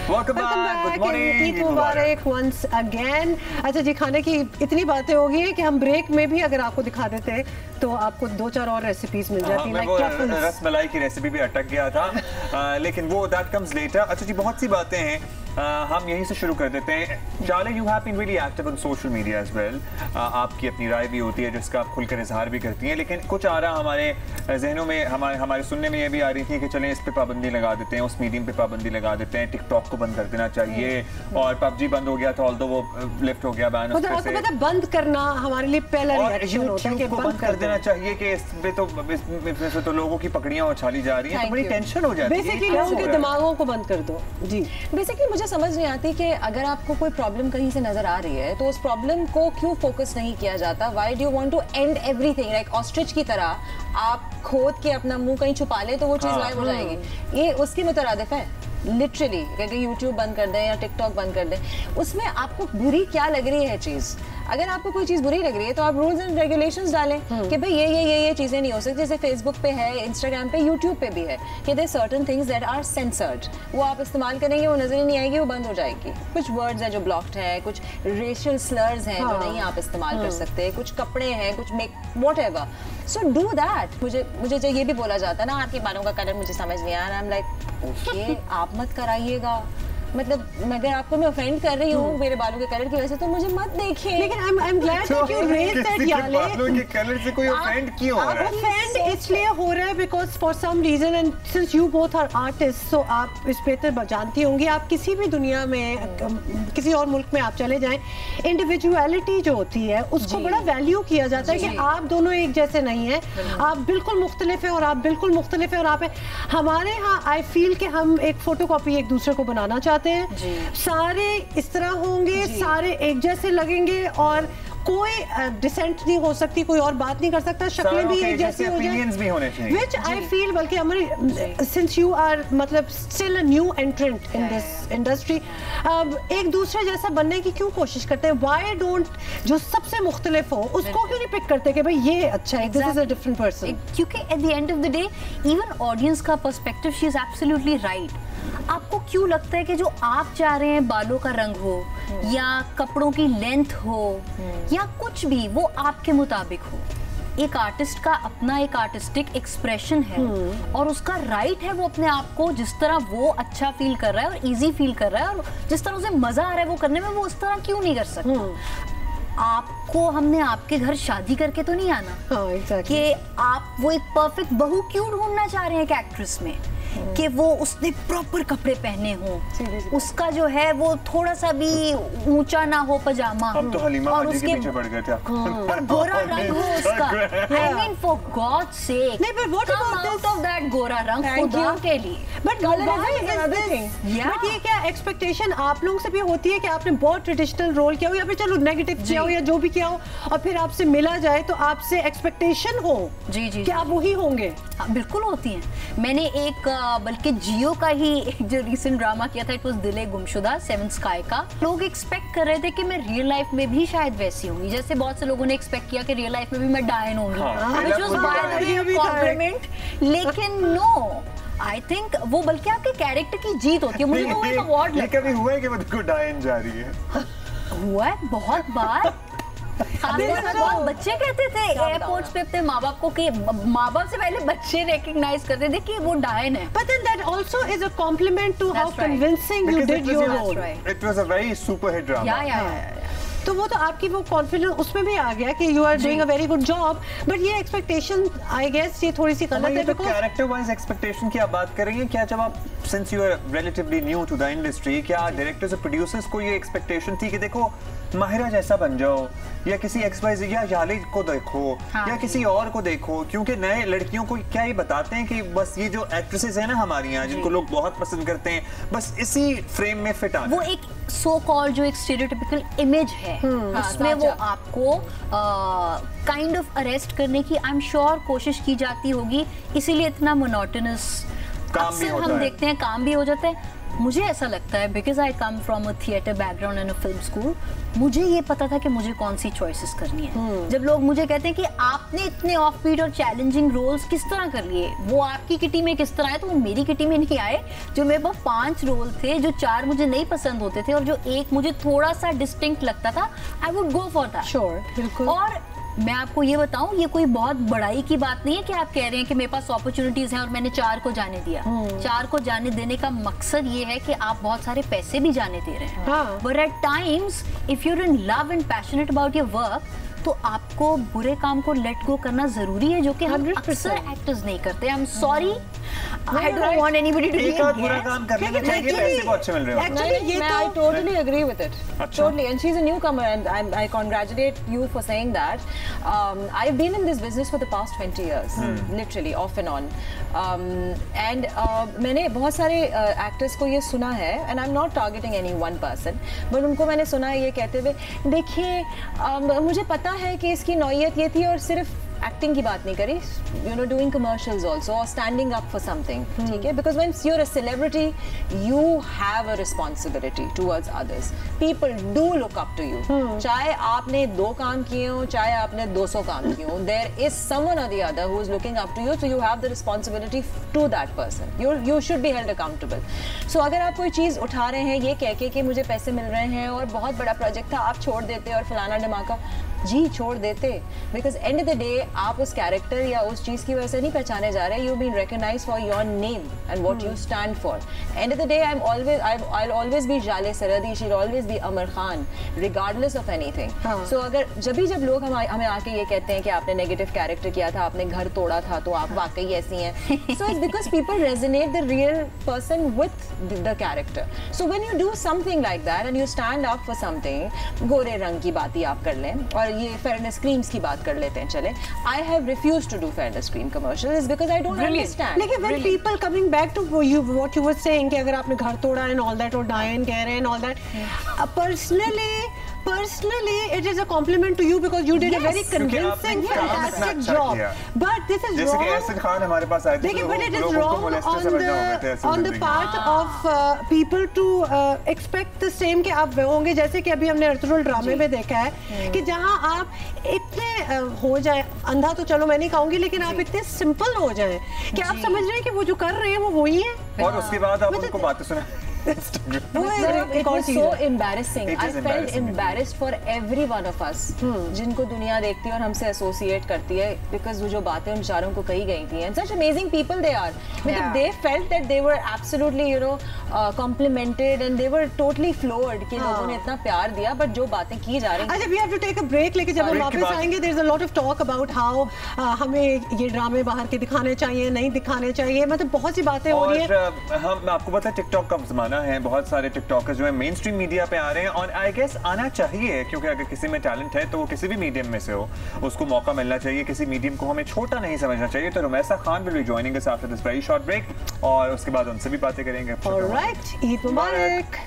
Welcome back. Good morning. Eid मुबारक once again। अच्छा जी, खाने की इतनी बातें हो गई है कि हम ब्रेक में भी अगर आपको दिखा देते हैं तो आपको 2-4 और रेसिपीज मिल जाती हैं। रसमलाई की रेसिपी भी अटक गया था, लेकिन वो दैट कम्स लेटर। अच्छा जी, बहुत सी बातें हैं, हम यहीं से शुरू कर देते हैं। Zhalay, you have been really active on social media as well. आपकी अपनी राय भी होती है जिसका आप खुलकर इजहार भी करती हैं, लेकिन कुछ आ रहा हमारे जहनों में, हमारे सुनने में ये भी आ रही थी कि चलें इस पे पाबंदी लगा देते हैं, उस मीडियम पे पाबंदी लगा देते हैं, टिकटॉक को बंद कर देना चाहिए, और पबजी बंद हो गया था, ऑल्दो वो लिफ्ट हो गया बैन, बंद करना हमारे लिए पहला रिएक्शन होता है कि बंद कर देना चाहिए, कि इसमें तो लोगों की पकड़ियां उछाली जा रही हैं, तो बड़ी टेंशन हो जाती है। बेसिकली लोगों के दिमागों को बंद कर दो जी। बेसिकली मुझे समझ नहीं आती कि अगर आपको कोई प्रॉब्लम कहीं से नजर आ रही है तो उस प्रॉब्लम को क्यों फोकस नहीं किया जाता? Why do you want to end everything like ostrich की तरह आप खोद के अपना मुंह कहीं छुपा ले तो वो चीज गायब हो जाएगी। ये उसकी मुतरादिफ है लिटरली। अगर यूट्यूब बंद कर दें या टिकटॉक बंद कर दें, उसमें आपको बुरी क्या लग रही है चीज? अगर आपको कोई चीज बुरी लग रही है तो आप रूल्स एंड रेगुलेशंस डालें कि भाई ये चीजें नहीं हो सकती। जैसे फेसबुक पे है, इंस्टाग्राम पे, यूट्यूब पे भी है कि there certain things that are censored, वो आप इस्तेमाल करेंगे वो नजर ही नहीं आएगी, वो बंद हो जाएगी। कुछ वर्ड्स हैं जो ब्लॉक्ड हैं, कुछ रेशियल स्लर्स हैं जो नहीं आप इस्तेमाल कर सकते, कुछ कपड़े हैं, कुछ make whatever, so do that. मुझे जो ये भी बोला जाता है ना, आपके बालों का कलर मुझे समझ नहीं आ रहा, आई एम लाइक ओके, आप मत कराइएगा। मतलब अगर आपको मैं ऑफेंड कर रही हूँ मेरे बालों के कलर की वजह से तो मुझे मत देखिए। लेकिन I am glad that you raised that Yale. बालों के कलर से कोई ऑफेंड क्यों हो रहा है? ऑफेंड इसलिए हो रहा है because for some reason, and since you both are artist, so आप इस बेहतर जानती होंगी। आप किसी भी दुनिया में, किसी और मुल्क में आप चले जाएं, इंडिविजुअलिटी जो होती है उसको बड़ा वैल्यू किया जाता है कि आप दोनों एक जैसे नहीं हैं, आप बिल्कुल मुख्तलिफ है और आप बिल्कुल मुख्तलिफ है और आप है। हमारे यहाँ आई फील कि हम एक फोटोकॉपी एक दूसरे को बनाना चाहते हैं, सारे इस तरह होंगे, सारे एक जैसे लगेंगे और कोई डिसेंट नहीं हो सकती, कोई और बात नहीं कर सकता, शक्लें भी एक जैसी हो जाए, which I feel, बल्कि अमर since you are मतलब still a new entrant in this industry, एक दूसरे जैसा बनने की क्यों कोशिश करते हैं? Why don't जो सबसे मुख्तलिफ हो उसको क्यों नहीं पिक करते कि भाई ये अच्छा है, this is a different person? क्योंकि at the end of the day even audience का perspective, she is absolutely right. आपको क्यों लगता है कि जो आप चाह रहे हैं बालों का रंग हो या कपड़ों की लेंथ हो या कुछ भी, वो आपके मुताबिक हो? एक आर्टिस्ट का अपना एक आर्टिस्टिक एक्सप्रेशन है और उसका राइट है वो अपने आप को जिस तरह वो अच्छा फील कर रहा है और इजी फील कर रहा है और जिस तरह उसे मजा आ रहा है वो करने में, वो उस तरह क्यों नहीं कर सकता? आपको हमने आपके घर शादी करके तो नहीं आना। exactly. कि आप वो एक परफेक्ट बहू क्यों ढूंढना चाह रहे हैं एक एक्ट्रेस में कि वो उसने प्रॉपर कपड़े पहने हों, उसका जो है वो थोड़ा सा भी ऊंचा ना हो पजामा, हम तो हलीमा और हाजी के पीछे पड़ गए थे और गोरा रंग हो उसका। I mean for God's sake, नहीं, but what come about out of that गोरा रंग खुदा के लिए। But but ये क्या एक्सपेक्टेशन आप लोगों से भी होती है कि आपने बहुत ट्रेडिशनल रोल किया हो या फिर चलो नेगेटिव किया हो या जो भी किया हो और फिर आपसे मिला जाए तो आपसे एक्सपेक्टेशन हो जी जी कि आप वही होंगे? बिल्कुल होती हैं। मैंने एक बल्कि जियो का ही एक जो रीसेंट ड्रामा किया था, इट वाज दिले गुमशुदा, 7 स्काई का। लोग एक्सपेक्ट कर रहे थे कि मैं रियल लाइफ में भी शायद वैसी होंगी, जैसे बहुत से लोगों ने एक्सपेक्ट किया कि रियल लाइफ में भी मैं डायन होंगी, which was by the way compliment. लेकिन नो, आई थिंक वो बल्कि आपके कैरेक्टर की जीत होती है। मुझे वो एक अवार्ड लगता है। कभी हुआ है कि वो देखो डायन जा रही है? हुआ है बहुत बार। बहुत बच्चे कहते थे एयरपोर्ट्स पे अपने माँ बाप को कि माँ बाप से पहले बच्चे रिकॉग्नाइज करते थे कि वो डायन है। But then that also is a compliment to how convincing you did your role. It was a very super hit drama. Yeah. तो वो तो आपकी वो कॉन्फिडेंस उसमें भी आ गया कि you are doing a very good job, but ये एक्सपेक्टेशन आई गेस ये थोड़ी सी गलत है। बिकॉज़ कैरेक्टर वाइज एक्सपेक्टेशन की आप बात करेंगे क्या, जब आप since you are relatively new to the industry, क्या डायरेक्टर्स और प्रोड्यूसर्स को ये एक्सपेक्टेशन थी कि देखो माहिरा जैसा बन जाओ या किसी XYZ या याली को देखो या किसी और को देखो, क्योंकि नए लड़कियों को क्या ये बताते हैं कि बस ये जो एक्ट्रेसेस हैं ना हमारी यहाँ जिनको लोग बहुत पसंद करते हैं, बस इसी फ्रेम में फिट आना। वो एक सो कॉल्ड जो एक स्टीरियोटाइपिकल इमेज है उसमें वो आपको काइंड ऑफ अरेस्ट करने की आई एम श्योर कोशिश की जाती होगी, इसीलिए इतना मोनोटोनस काम भी होता है। हम देखते हैं, काम भी हो जाता है। मुझे ऐसा लगता है because I come from a theatre background and a film school, मुझे ये पता था कि मुझे कौन सी चॉइसेस करनी है। जब लोग मुझे कहते हैं कि आपने इतने ऑफ बीट और चैलेंजिंग रोल्स किस तरह कर लिए, वो आपकी किटी में किस तरह आए, तो वो मेरी किटी में नहीं आए। जो मेरे पास 5 रोल थे, जो 4 मुझे नहीं पसंद होते थे और जो एक मुझे थोड़ा सा डिस्टिंक्ट लगता था, I would go for that. Sure, बिल्कुल। और मैं आपको ये बताऊं, ये कोई बहुत बड़ाई की बात नहीं है कि आप कह रहे हैं कि मेरे पास अपॉर्चुनिटीज हैं और मैंने 4 को जाने दिया। 4 को जाने देने का मकसद ये है कि आप बहुत सारे पैसे भी जाने दे रहे हैं, but at times if you are in love and passionate about your work, तो आपको बुरे काम को लेट गो करना जरूरी है, जो कि हम अक्सर एक्टर्स नहीं करते। I am sorry, I don't want anybody to be एक आध बुरा काम करने में चाहिए, पैसे बहुत अच्छे मिल रहे हैं। Actually, ये I totally agree with it. Totally, and she's a newcomer, and I congratulate you for saying that. I've been in this business for the past 20 years, literally off and on. And मैंने बहुत सारे actors को ये सुना है, and I'm not targeting any one person, but उनको मैंने सुना है ये कहते हुए, देखिए मुझे पता है कि इसकी नौयत ये थी और सिर्फ एक्टिंग की बात नहीं करी, you know, doing commercials also और स्टैंडिंग अप फॉर समथिंग, ठीक है, because when you are a celebrity you have a responsibility towards others, people do look up to you, चाहे आपने 2 काम किए हो चाहे आपने 200 काम किए हो, there is someone or the other who is looking up to you, so you have the responsibility to that person, you should be held accountable. So अगर आप कोई चीज़ उठा रहे हैं ये कह के कि मुझे पैसे मिल रहे हैं और बहुत बड़ा प्रोजेक्ट था, आप छोड़ देते और फलाना ढमाका, जी छोड़ देते, because and of the day आप उस कैरेक्टर या उस चीज़ की वजह से नहीं पहचाने जा रहे, you been recognized for your name and what you stand for. End of the day I'll always be जाले सरहदी, she'll always be Amar Khan, regardless of anything. So अगर जब लोग हमें आके ये कहते हैं कि आपने नेगेटिव कैरेक्टर किया था, आपने घर तोड़ा था, तो आप वाकई ऐसी हैं, so it's because people resonate the real person with the character. So when you do something like that and you stand up for something, गोरे रंग की बात ही आप कर लें और ये फेयरनेस क्रीम्स की बात कर लेते हैं, चले, I have refused to do fairness cream commercials because I don't understand. लेकिन when people coming back to what you were saying कि अगर आपने घर तोड़ा and all that और डायन कह रहे हैं and all that, personally it is a compliment to you because you did a very convincing, fantastic job. But this is जैसे wrong. कि एहसन खान हमारे पास आए थे, देखिए, but it is wrong on the part of people to expect the same कि आप होंगे, जैसे कि अभी हमने अर्तुगरुल ड्रामे में देखा है कि जहां आप इतने हो जाए, अंधा तो चलो मैं नहीं कहूंगी, लेकिन आप इतने सिंपल हो जाए कि आप समझ रहे हैं कि वो जो कर रहे हैं वो वही है, और उसके बाद आप उनको बातें सुना It was so embarrassing. I felt embarrassed for every one of us जिनको दुनिया देखती है और हमसे एसोसिएट करती है, because वो जो बातें उन चारों को कही गई थी, and such amazing people they are. मतलब they felt that they were absolutely complimented and they were totally floored कि लोगों ने इतना प्यार दिया, but जो बातें की जा रही हैं. अच्छा, we have to take a break, लेकिन जब हम वापस आएंगे there is a lot of talk about how हमें ये ड्रामे बाहर के दिखाने चाहिए, नहीं दिखाने चाहिए, मतलब बहुत सी बातें हो रही हैं. हम आपको पता है टिकटॉक का ज़माना है, बहुत सारे टिकटॉकर्स जो है मेन स्ट्रीम मीडिया पे आ रहे हैं और आई गेस आना चाहिए, क्योंकि अगर किसी में टैलेंट है तो वो किसी भी मीडियम में से हो, उसको मौका मिलना चाहिए. किसी मीडियम को हमें छोटा नहीं समझना चाहिए. तो Rumaisa Khan will be joining us after this very short break और उसके बाद उनसे भी बातें करेंगे. ऑलराइट, ईद मुबारक.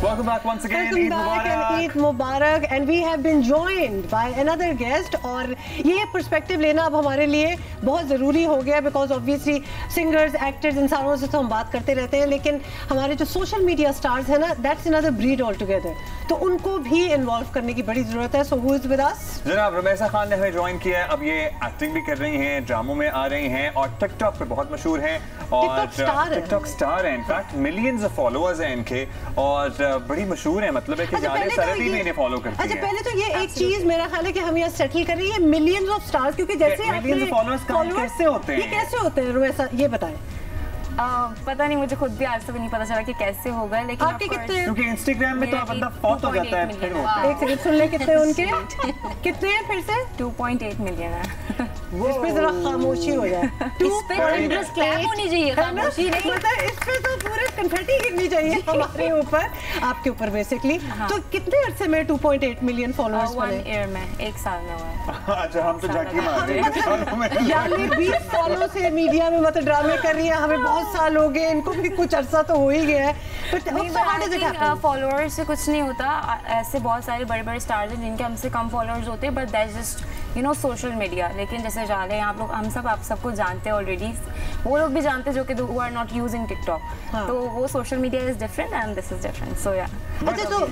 Welcome back once again. Eid Mubarak. And we have been joined by another guest. और ये पर्सपेक्टिव लेना अब हमारे लिए बहुत ज़रूरी हो गया, because obviously singers, actors, इन सारों से तो हम बात करते रहते हैं, लेकिन हमारे जो सोशल मीडिया स्टार्स हैं ना, that's another breed altogether. तो उनको भी इन्वॉल्व करने की बड़ी ज़रूरत है. So who is with us? जनाब रुमैसा खान ने हमें ज्वाइन किया है. अब ये एक्टिंग भी कर रही हैं, ड्रामों में आ रही हैं और टिकटॉक पे बहुत मशहूर हैं और टिकटॉक स्टार हैं. इनफैक्ट मिलियंस ऑफ फॉलोअर्स हैं इनके और बड़ी मशहूर है. मतलब है कि जाने सारे भी इन्हें फॉलो करती हैं. अच्छा, पहले तो ये एक चीज मेरा ख्याल है कि हम यहाँ सेटल कर रही है मिलियंस ऑफ स्टार्स, क्योंकि जैसे मिलियंस ऑफ फॉलोअर्स कैसे होते हैं, ये कैसे होते हैं रुमैसा, ये बताएं. पता नहीं, मुझे खुद भी आज तक नहीं पता चला कि कैसे होगा, लेकिन आपके कितने हैं? क्योंकि इंस्टाग्राम में तो बंदा फॉलो हो जाता है फिर होता है. एक सेकंड सुन ले, कितने उनके कितने हैं फिर से? 2.8 मिलियन है. इस पे जरा खामोशी हो जाए. इस पे इंटरेस्ट क्लैप होनी चाहिए, खामोशी नहीं. मतलब इस पे तो पूरे कन्फेटी गिरनी चाहिए हमारे ऊपर, आपके ऊपर बेसिकली. तो कितने अरसे में 2.8 मिलियन फॉलोअर्स बने? 1 ईयर में, 1 साल में हुआ. अच्छा, हम तो झांकी मार रहे हैं. यानी 20 सालों से मीडिया में मतलब ड्रामे कर रही है, हमें बहुत साल हो गए, इनको भी कुछ अरसा तो हो ही गया है. फॉलोअर्स से कुछ नहीं होता. ऐसे बहुत सारे बड़े बड़े स्टार्स हैं जिनके हमसे कम फॉलोअर्स होते हैं, but that just social media. लेकिन जैसे जाले हैं आप लोग, आप सबको जानते हैं ऑलरेडी, वो लोग भी जानते हैं जो कि who are not using TikTok. तो वो social media is different and this is different. So yeah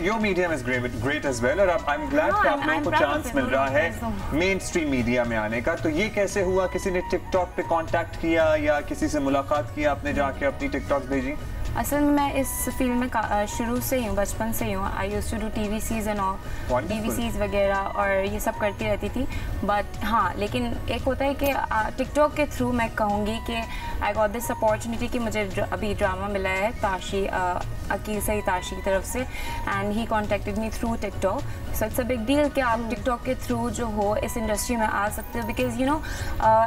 your medium is great as well और आई एम ग्लैड कि आप लोगों को चांस मिल रहा है मेन स्ट्रीम मीडिया में आने का. तो ये कैसे हुआ? किसी ने टिकटॉक पे कांटेक्ट किया या किसी से मुलाकात किया, आपने जाके अपनी टिकटॉक भेजी? असल में मैं इस फील्ड में शुरू से ही हूँ, बचपन से ही हूँ. I used to do TVCs and all, DVCs वगैरह और ये सब करती रहती थी. बट हाँ, लेकिन एक होता है कि टिकटॉक के थ्रू मैं कहूँगी कि आई गॉट दिस अपॉर्चुनिटी कि मुझे अभी ड्रामा मिला है ताशी, अकील सही ताशी की तरफ से, and he contacted me through TikTok. So it's a big deal कि आप टिकटॉक के थ्रू जो हो इस इंडस्ट्री में आ सकते हो, बिकॉज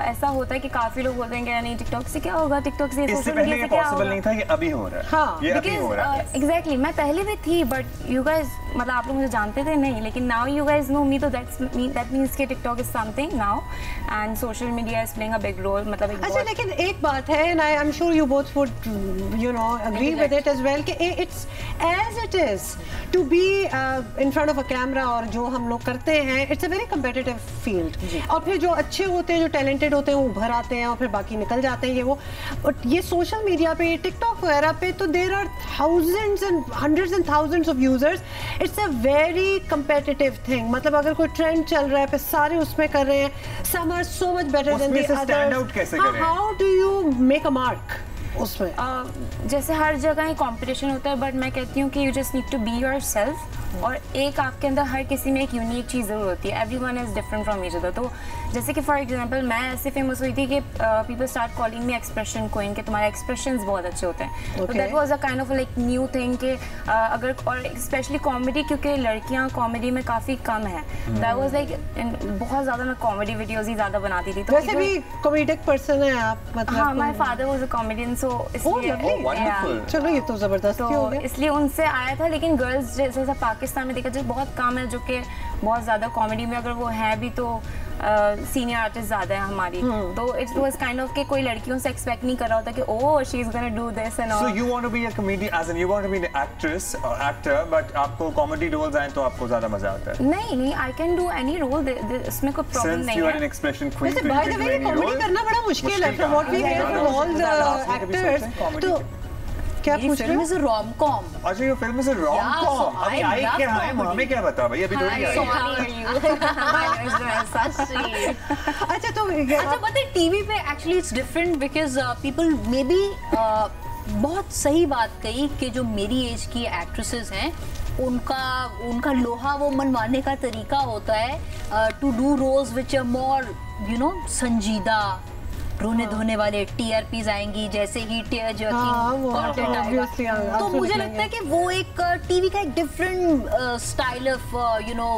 ऐसा होता है कि काफ़ी लोग बोलते हैं कि नहीं टिकटॉक से क्या होगा, टिकटॉक से सोशल मीडिया से क्या होगा. नहीं था, ये अभी हो रहा है. हाँ, ये अभी हो रहा है. एग्जैक्टली, मैं पहले भी थी, बट यू गाइज मतलब आप लोग मुझे जानते थे नहीं, लेकिन now you guys know me, तो दैट मीन्स कि TikTok is something now and social media is playing a big role. मतलब अच्छा, लेकिन एक बात है, and I am sure you both would agree with it as well, कि it's as it is to be in front of a camera और जो हम लोग करते हैं, it's a very competitive field. और फिर जो अच्छे होते हैं, जो टैलेंटेड होते हैं, वो उभर आते हैं और फिर बाकी निकल जाते हैं. ये सोशल मीडिया पे, टिकटॉक वगैरह पे तो there are thousands and hundreds and thousands of users. It's a very competitive thing. मतलब अगर कोई ट्रेंड चल रहा है पे सारे उसमें कर रहे हैं. Some are so much better than the others. stand out कैसे करें? How do you make a mark उसमें? जैसे हर जगह ही कंपटीशन होता है, बट मैं कहती हूँ कि you just need to be yourself. और एक आपके अंदर हर किसी में एक यूनिक चीज़ ज़रूर होती है. Everyone is different from each other. तो जैसे कि फॉर एग्जांपल मैं ऐसे फेमस हुई थी कि people start calling me expression queen, कि तुम्हारे एक्सप्रेशंस बहुत अच्छे होते हैं. तो that was a kind of like new thing कि अगर, और स्पेशली कॉमेडी, क्योंकि लड़कियां कॉमेडी में काफ़ी कम है. दैट वाज लाइक बहुत ज़्यादा मैं कॉमेडी वीडियोज़ ही ज़्यादा बनाती थी. तो वैसे भी कॉमेडिक पर्सन है आप, मतलब? हाँ, my father was a comedian, so इसलिए चलो ये तो ज़बरदस्त हो गया. इसलिए उनसे आया था. लेकिन गर्ल्स जैसे पाकिस्तान में देखा जाए बहुत कम है जो कि बहुत ज़्यादा कॉमेडी में, अगर वो है भी तो सीनियर आर्टिस्ट ज़्यादा है हमारी. तो इट वाज काइंड ऑफ कि कोई लड़कियों से एक्सपेक्ट नहीं कर रहा होता कि oh she is gonna do this and all. So you want to be a comedian, as in you want to be an actress और एक्टर, बट आपको कॉमेडी रोल्स आए तो आपको ज़्यादा मजा आता है? नहीं, I can do any role, इसमें कोई प्रॉब्लम नहीं है. You are an expression queen, वैसे बाय द वे कॉमेडी करना बड़ा मुश्किल है. From what we hear from all the actors, तो क्या पूछ रहे हो? Film rom com. अच्छा ये फिल्म से रोम कॉम अभी आई क्या है? हमें क्या पता भाई, अभी थोड़ी आई। अच्छा तो अच्छा पता है टीवी पे actually it's different because people may be बहुत सही बात कही कि जो मेरी एज की एक्ट्रेसेस हैं उनका लोहा वो मनवाने का तरीका होता है to do roles which are more you know संजीदा, रोने धोने वाले टीआरपीज आएंगी जैसे ही टीयर जर्किंग कंटेंट आएगा। तो मुझे लगता है कि वो एक टीवी का एक different style of you know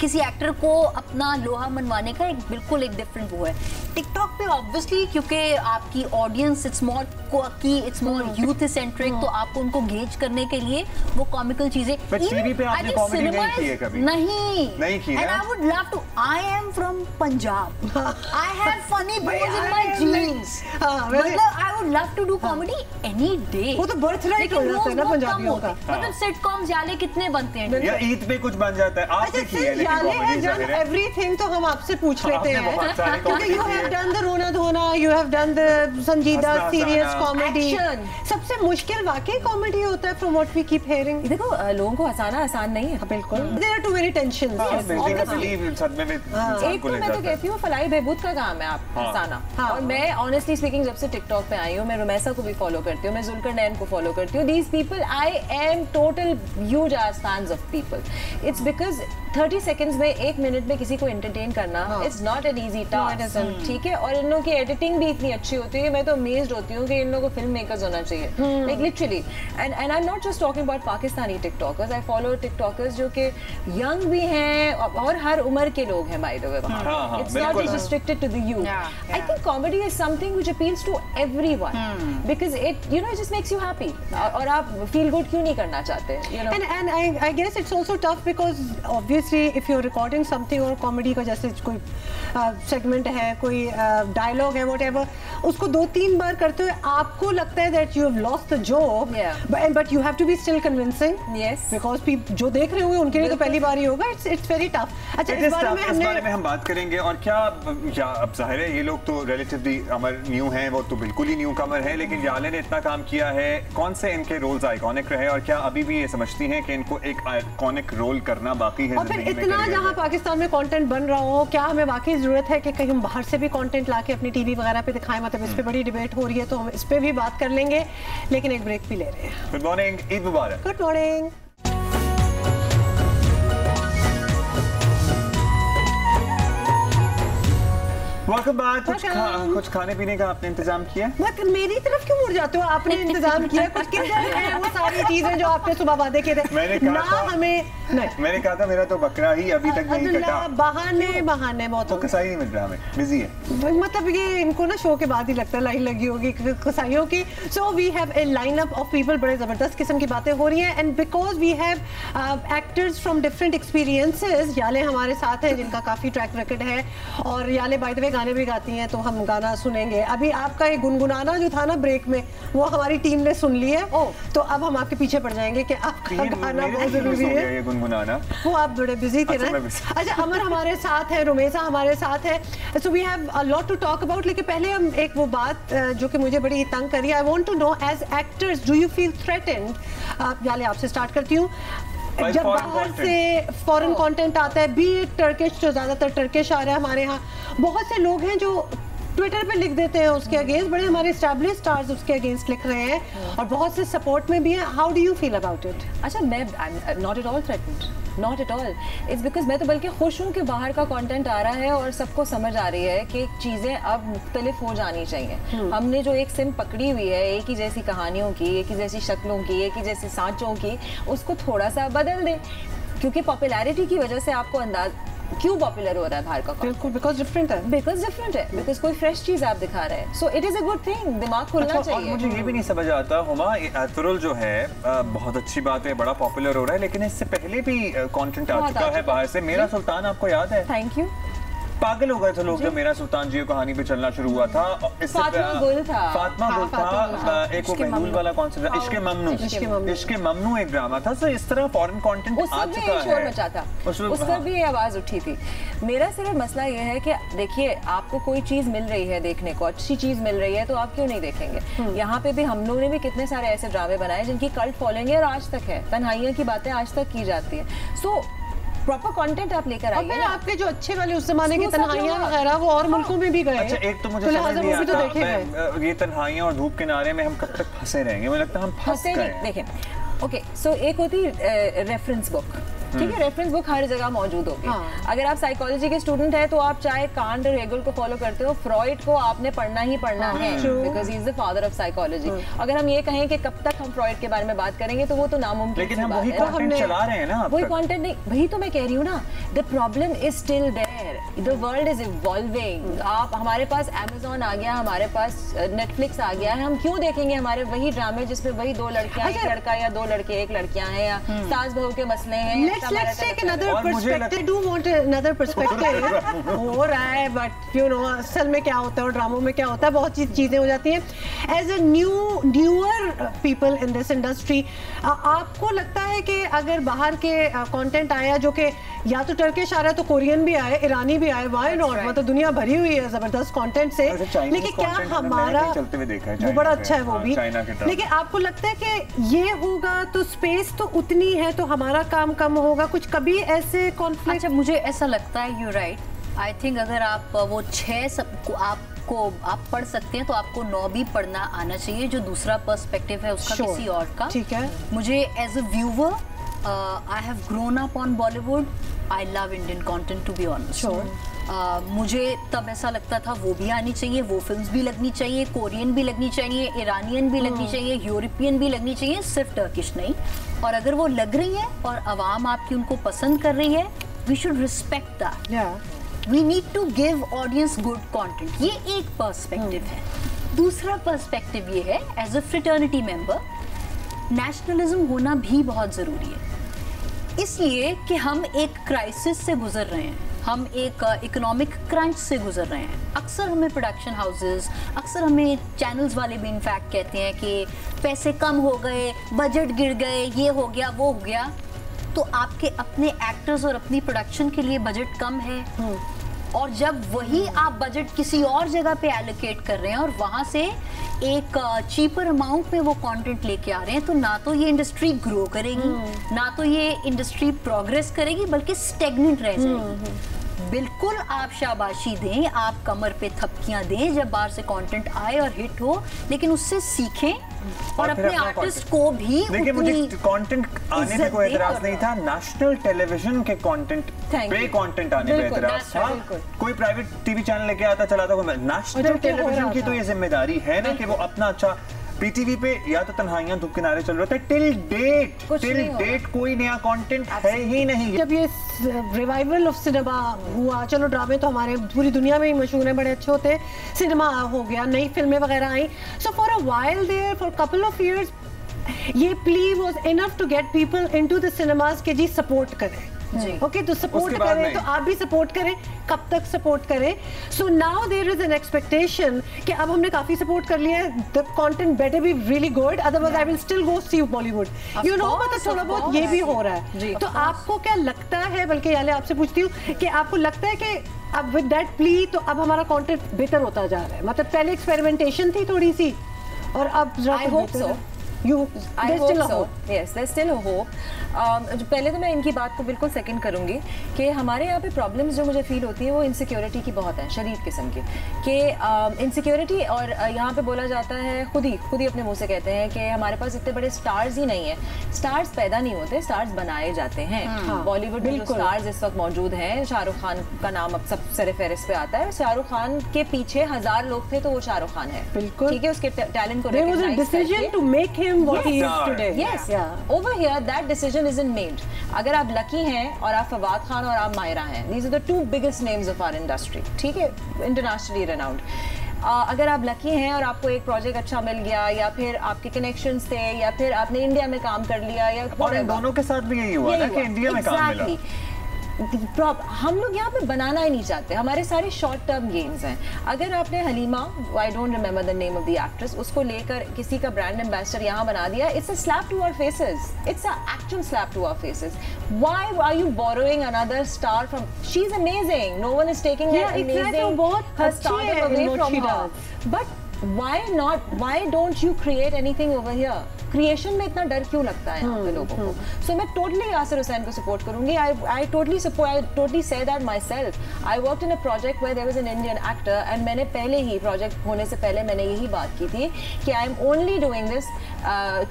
किसी एक्टर को अपना लोहा मनवाने का एक बिल्कुल एक डिफरेंट वो है। टिकटॉक पे ऑब्वियसली क्योंकि आपकी audience it's more quirky, it's more youth centric, तो आपको उनको गेज करने के लिए वो कॉमिकल चीजें। टीवी पे आपने कॉमेडी नहीं की है कभी? नहीं की। And I would love to, I am from Punjab, I have funny bones in my genes, मतलब I would love to do comedy any day. वो तो बर्थराइट हो जाता है ना पंजाबियों का। मतलब सिटकॉम्स याले कितने बनते हैं या ईद पे कुछ बन जाता है। आपने की है एवरीथिंग तो हम आपसे पूछ लेते हैं क्योंकि यू हैव डन द रोना धोना, यू हैव डन द संजीदा सीरियस कॉमेडी। सबसे मुश्किल वाकई कॉमेडी होता है from what we keep hearing. देखो लोगों को हंसाना आसान नहीं है। बिल्कुल, there are too many tensions. एक तो मैं तो कहती हूँ फलाई बहबूद का काम है आप हंसाना। और मैं ऑनेस्टली स्पीकिंग जब से टिकटॉक पे आई हूँ, मैं रुमैसा को भी फॉलो करती हूँ, मैं जुल्करनैन को फॉलो करती हूँ। These people I am total huge fans of people. It's because 30 seconds में 1 मिनट में किसी को एंटरटेन करना it's not an easy task, ठीक है। और इन लोगों की एडिटिंग भी इतनी अच्छी होती है, मैं तो अमेज्ड होती हूँ कि इन लोगों को फिल्म मेकर्स होना चाहिए, like literally. And I am not just talking about Pakistani TikTokers, I follow TikTokers जो कि यंग भी हैं और हर उम्र के लोग हैं by the way. It's not just restricted to the youth. I think comedy is something which appeals to everyone because it you know it just makes you happy. और आप फील गुड क्यों नहीं करना चाहते, you know. And I guess it's also tough because obviously if you are recording something और comedy का जैसे कोई सेगमेंट है, कोई डायलॉग है, व्हाटएवर, उसको 2-3 बार करते हुए आपको लगता है that you have lost the joke, but you have to be still convincing, yes, because जो देख रहे होंगे उनके लिए तो पहली बार ही होगा। It's very tough. अच्छा, इस बारे में हम बात करेंगे। और क्या अब जाहिर है ये लोग तो रिलेटिवली अमर न्यू हैं, वो तो बिल्कुल ही न्यू कमर है, लेकिन याले ने इतना काम किया है, कौन से इनके रोल्स आइकॉनिक रहे और क्या अभी भी ये समझती हैं कि इनको एक आइकॉनिक रोल करना बाकी है? और फिर इतना जहाँ पाकिस्तान में कंटेंट बन रहा हो, क्या हमें वाकई जरूरत है कि कहीं हम बाहर से भी कंटेंट लाके अपनी टीवी वगैरह पे दिखाएं? मतलब इस पे बड़ी डिबेट हो रही है, तो हम इस पे भी बात कर लेंगे, लेकिन एक ब्रेक भी ले रहे हैं। गुड मॉर्निंग, ईद मुबारक। Good morning. Welcome back. कुछ खाने पीने का आपने इंतजाम किया? मेरी तरफ क्यों मुड़ जाते हो? आपने इंतजाम किया कुछ? किधर है वो सारी चीजें जो आपने सुबह वादे किए थे? मैंने कहा था मेरा तो बकरा ही अभी तक नहीं कटा। बहाने बहुत तो कसाई नहीं मिल रहा, हमें बिजी है। मतलब ये इनको ना शो के बाद ही लगता है लाइन लगी होगी कसाईयों की। So we have a lineup of people, बड़े जबरदस्त किस्म की बातें हो रही हैं। And because we have actors from different experiences, Zhalay हमारे साथ हैं जिनका काफी ट्रैक रिकॉर्ड है, और याले बाय द वे गाने भी गाती हैं, तो हम गाना सुनेंगे। अभी आपका ये गुनगुनाना जो था ना ब्रेक में, वो हमारी टीम ने सुन लिया है, तो अब हम आपके पीछे पड़ जाएंगे कि आपका गाना बहुत जरूरी है। गुनगुनाना वो आप बड़े बिजी थे ना। अच्छा, अमर हमारे साथ है, रुमेसा हमारे साथ है, so we have a lot to talk about. लेकिन पहले हम एक वो बात जो कि मुझे बड़ी तंग करी, I want to know as actors do you feel threatened? याले आपसे स्टार्ट करती हूँ। जब बाहर से फॉरेन कंटेंट आता है, बी टर्किश, जो ज्यादातर टर्किश आ रहा है हमारे यहाँ, बहुत से लोग हैं जो ट्विटर पे लिख देते हैं उसके अगेंस्ट, बड़े हमारे एस्टैब्लिश्ड स्टार्स उसके अगेंस्ट लिख रहे हैं, और बहुत से सपोर्ट में भी हैं। How do you feel about it? अच्छा, मैं not at all threatened, not at all. It's because मैं तो बल्कि खुश हूँ कि बाहर का कंटेंट आ रहा है और सबको समझ आ रही है कि चीज़ें अब मुख्तलिफ हो जानी चाहिए। हमने जो एक सिम पकड़ी हुई है, एक ही जैसी कहानियों की, एक ही जैसी शक्लों की, एक ही जैसी सांचों की, उसको थोड़ा सा बदल दें, क्योंकि पॉपुलैरिटी की वजह से आपको अंदाज क्यों पॉपुलर हो रहा है बाहर का? बिल्कुल, बिकॉज डिफरेंट है, बिकॉज कोई फ्रेश चीज आप दिखा रहे हैं। So it is a good thing, दिमाग खुलना चाहिए। और मुझे ये भी नहीं समझ आता हुमा, एतरुल जो है बहुत अच्छी बात है, बड़ा पॉपुलर हो रहा है, लेकिन इससे पहले भी कंटेंट आ चुका है बाहर से। मेरा सुल्तान आपको याद है? Thank you. पागल हो गए थे लोग जब मेरा सुल्तान जी कहानी पे चलना शुरू हुआ था। फातिमा गुल था, एक वो बहलूल वाला कौन सा था, इश्के ममनू एक ड्रामा था। सो इस तरह फॉरेन कंटेंट आ चुका है, शोर मचा था, उस पर भी आवाज उठी थी। मेरा सिर्फ मसला ये है कि देखिए आपको कोई चीज मिल रही है देखने को, अच्छी चीज मिल रही है तो आप क्यों नहीं देखेंगे। यहाँ पे भी हम लोगों ने भी कितने सारे ऐसे ड्रामे बनाए जिनकी कल्ट फॉलोइंग है और आज तक है, तन्हाइयों की बातें आज तक की जाती है। सो प्रॉपर कंटेंट आप लेकर आइए। आपके जो अच्छे वाले उस जमाने की तन्हाइयां वगैरह वो और मुल्कों में भी गए। अच्छा एक तो मुझे समझ नहीं आता, ये तन्हाइयां और धूप किनारे में हम कब तक फंसे रहेंगे, मुझे लगता है हम फंस गए। देखें ओके, सो एक होती रेफरेंस बुक, ठीक है, रेफरेंस बुक हर जगह मौजूद होगी। अगर आप साइकोलॉजी के स्टूडेंट हैं तो आप चाहे कांट और हेगल को फॉलो करते हो, फ्रॉइड को आपने पढ़ना ही पढ़ना है, because he is the father of psychology. अगर हम ये कहें कि कब तक हम फ्रॉइड के बारे में बात करेंगे तो वो तो नामुमकिन, लेकिन हम वही कंटेंट चला रहे हैं ना, वही कंटेंट नहीं, वही तो मैं कह रही हूँ ना, the problem is still there, the world is evolving. आप हमारे पास Amazon आ गया, हमारे पास Netflix आ गया है, हम क्यों देखेंगे हमारे वही ड्रामे जिसमें वही दो लड़कियां, एक लड़का या दो लड़के एक लड़कियां हैं, या सास बहू के मसले हैं। Let's take another perspective. Do want another perspective? हो रहा है, but you know असल में क्या होता है और ड्रामों में क्या होता है, बहुत सी चीजें हो जाती हैं। As a newer people in this industry, आपको लगता है कि अगर बाहर के कंटेंट आया जो कि या तो टर्किश आ रहा है तो कोरियन भी आए, ईरानी भी आए, व्हाई नॉट, मतलब दुनिया भरी हुई है जबरदस्त कंटेंट से, लेकिन क्या हमारा वो बड़ा अच्छा है वो भी, लेकिन आपको लगता है कि ये होगा तो स्पेस तो उतनी है तो हमारा काम कम होगा, कुछ कभी ऐसे कॉन्फ्लिक्ट? अच्छा मुझे ऐसा लगता है, यू राइट, आई थिंक अगर आप वो 6 सबको आप पढ़ सकते हैं तो आपको 9 भी पढ़ना आना चाहिए, जो दूसरा पर्सपेक्टिव है उसका किसी और का। ठीक है, मुझे as a viewer I have grown up on Bollywood, I love Indian content to be honest. मुझे तब ऐसा लगता था वो भी आनी चाहिए, वो फिल्म्स भी लगनी चाहिए, कोरियन भी लगनी चाहिए, ईरानियन भी लगनी चाहिए, यूरोपियन भी लगनी चाहिए, सिर्फ टर्किश नहीं। और अगर वो लग रही है और आवाम आपकी उनको पसंद कर रही है, we should respect that. We need to give audience good content. ये एक पर्सपेक्टिव है। दूसरा पर्सपेक्टिव ये है, as a fraternity member, nationalism होना भी बहुत ज़रूरी है, इसलिए कि हम एक क्राइसिस से गुजर रहे हैं, हम एक इकोनॉमिक क्रंच से गुजर रहे हैं। अक्सर हमें प्रोडक्शन हाउसेस, अक्सर हमें चैनल्स वाले भी इनफैक्ट कहते हैं कि पैसे कम हो गए, बजट गिर गए, ये हो गया वो हो गया। तो आपके अपने एक्टर्स और अपनी प्रोडक्शन के लिए बजट कम है, और जब वही आप बजट किसी और जगह पे एलोकेट कर रहे हैं और वहाँ से एक चीपर अमाउंट में वो कंटेंट लेके आ रहे हैं, तो ना तो ये इंडस्ट्री ग्रो करेगी, ना तो ये इंडस्ट्री प्रोग्रेस करेगी, बल्कि स्टेगनेंट रह जाएगी। बिल्कुल आप शाबाशी दें, आप कमर पे थपकियां दें जब बाहर से कंटेंट आए और हिट हो, लेकिन उससे सीखें और अपने आर्टिस्ट को भी। देखिए मुझे कंटेंट आने पे कोई एतराज नहीं था, नेशनल टेलीविजन के कंटेंट पे कंटेंट आने पे एतराज था। कोई प्राइवेट टीवी चैनल लेके आता चलाता, कोई नेशनल टेलीविजन की तो ये जिम्मेदारी है ना कि वो अपना अच्छा पीटीवी पे या तो तन्हाइयां धूप किनारे चल रहा था, टिल डेट कोई नया कंटेंट है ही नहीं। जब ये रिवाइवल ऑफ सिनेमा हुआ, चलो ड्रामे तो हमारे पूरी दुनिया में ही मशहूर हैं, बड़े अच्छे होते हैं, सिनेमा हो गया, नई फिल्में वगैरह आई, so for a while there, for couple of years, ये plea was enough to get people into the cinemas के जी सपोर्ट करें। ओके, तो सपोर्ट करें, तो आप भी सपोर्ट करें, कब तक सपोर्ट करें? So now there is an expectation कि अब हमने काफी सपोर्ट कर लिया है, the content better be really good, otherwise I will still go see Bollywood, you know, मतलब थोड़ा बहुत ये भी हो रहा है। तो आपको क्या लगता है, बल्कि याले आपसे पूछती हूँ कि आपको लगता है कि अब विद दैट प्ली तो अब हमारा कंटेंट बेहतर होता जा रहा है? मतलब पहले एक्सपेरिमेंटेशन थी थोड़ी सी और अब I hope so. Yes, there's still a hope. पहले तो मैं इनकी बात को बिल्कुल सेकंड करूंगी कि हमारे यहाँ पे प्रॉब्लम्स जो मुझे फील होती है वो इनसिक्योरिटी की बहुत है, शदीद किस्म की, कि इनसिक्योरिटी, और यहाँ पे बोला जाता है, खुद ही अपने मुंह से कहते हैं कि हमारे पास इतने बड़े स्टार्स ही नहीं है। स्टार्स पैदा नहीं होते, स्टार्स बनाए जाते हैं। बॉलीवुड में जो स्टार्स इस वक्त मौजूद हैं, शाहरुख खान का नाम अब सब सर फहरिस्त पे आता है। शाहरुख खान के पीछे 1000 लोग थे तो वो शाहरुख खान है, ठीक है, उसके टैलेंट को what he is today. Yes, over here that decision isn't made. अगर आप लकी हैं और आप फवाद खान और आप मायरा हैं, these are the 2 biggest names of our industry, ठीक है, internationally renowned. अगर आप लकी हैं और आपको एक प्रोजेक्ट अच्छा मिल गया, या फिर आपके कनेक्शंस थे, या फिर आपने इंडिया में काम कर लिया, या और इन दोनों के साथ भी यही हुआ ना कि इंडिया में काम मिला। हम लोग यहाँ पे बनाना ही नहीं चाहते, हमारे सारे शॉर्ट टर्म गेम्स हैं। अगर आपने Halima, I don't remember the name of the actress, उसको लेकर किसी का ब्रांड एम्बेसडर यहाँ बना दिया, it's a slap to our faces, it's a actual slap to our faces. Why are you borrowing another star from, she is amazing, no one is taking her stardom away from her, but why don't you create anything over here? Creation में इतना डर क्यों लगता है यहाँ पे लोगों को? सो मैं टोटली यासिर हुसैन को सपोर्ट करूंगी। I totally say that myself. I worked in a project where there was an Indian actor, and मैंने पहले ही प्रोजेक्ट होने से पहले मैंने यही बात की थी कि I am only doing this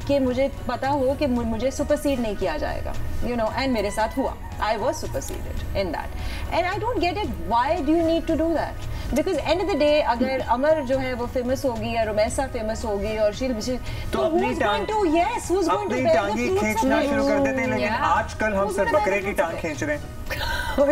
कि मुझे पता हो कि मुझे सुपरसीड नहीं किया जाएगा, you know, and मेरे साथ हुआ। I was superseded in that, and I don't get it. Why do you need to do that? Because end of the day, अगर अमर जो है वो फेमस होगी या रुमैसा फेमस होगी और शील तो who's going to खींचना शुरू कर देते हैं, लेकिन आजकल हम सिर्फ बकरे की टांग खींच रहे हैं।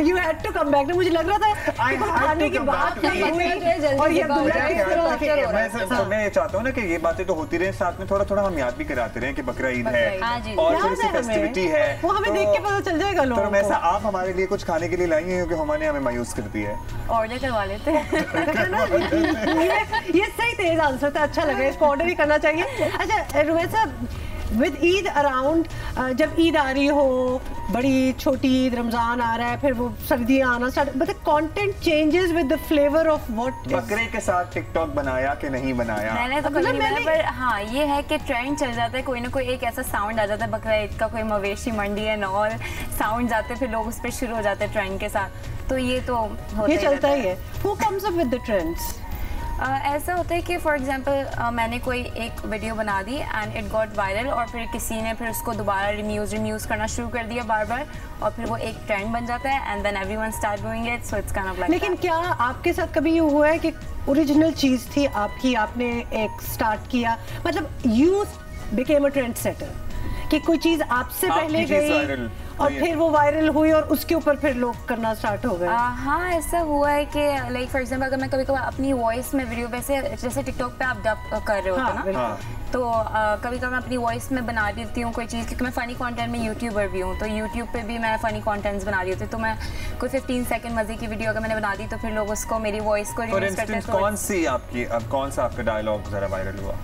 You had to come back. मुझे लग रहा था कि खाने की बात नहीं हुई और ये मैं ये चाहता हूँ ना कि ये बातें तो होती रहे, साथ में थोड़ा थोड़ा हम याद भी कराते रहे कि बकरा ईद है और थोड़ी सी फेस्टिविटी है, वो हमें देख के पता चल जाएगा लोगों को। ऐसा आप हमारे लिए कुछ खाने के लिए लाई हैं क्योंकि हमारे हमें मायूस कर दिया है, ऑर्डर करवा लेते हैं। ये सही तेज आंसर था, अच्छा लगा, इसको ऑर्डर ही करना चाहिए। अच्छा रुमैसा, विद ईद अराउंड, जब ईद आ रही हो, बड़ी छोटी ईद, रमजान आ रहा है, फिर वो सर्दियाँ आना स्टार्ट, मतलब content changes with the flavour of what. बकरे के साथ टिकटॉक बनाया कि नहीं बनाया? मैंने तो कभी नहीं बनाया, पर हाँ ये है कि ट्रेंड चल जाता है, कोई ना कोई एक ऐसा साउंड आ जाता है बकरा ईद का, कोई मवेशी मंडी एंड ऑल साउंड जाते हैं, फिर लोग उस पर शुरू हो जाते हैं ट्रेंड के साथ, तो ये तो होता ये चलता ही है। Who comes up with the trends? ऐसा होता है कि फॉर एग्जांपल मैंने कोई एक वीडियो बना दी एंड इट गॉट वायरल, और फिर किसी ने फिर उसको दोबारा रिम्यूज़ करना शुरू कर दिया बार बार, और फिर वो एक ट्रेंड बन जाता है and then everyone start doing it, so it's kind of like. लेकिन क्या आपके साथ कभी ये हुआ है कि ओरिजिनल चीज़ थी आपकी, आपने एक स्टार्ट किया, मतलब you became a trend setter, कि कोई चीज़ आपसे पहले गई और फिर वो वायरल हुई और उसके ऊपर फिर लोग करना स्टार्ट हो गए? हाँ ऐसा हुआ है कि लाइक फॉर एग्जांपल अगर मैं कभी कभी अपनी वॉइस में वीडियो, जैसे टिकटॉक पे आप डब कर रहे होते हैं ना, तो कभी कभी मैं अपनी वॉइस में बना देती हूँ कोई चीज़, क्योंकि मैं फ़नी कंटेंट में यूट्यूबर भी हूँ, तो यूट्यूब पे भी मैं फ़नी कंटेंट्स बना रही होती हूँ, तो मैं कोई 15 सेकंड मजे की वीडियो अगर मैंने बना दी तो फिर लोग उसको मेरी वॉइस को रिलीज करते हैं। कौन सा आपका डायलॉग ज़रा वायरल हुआ?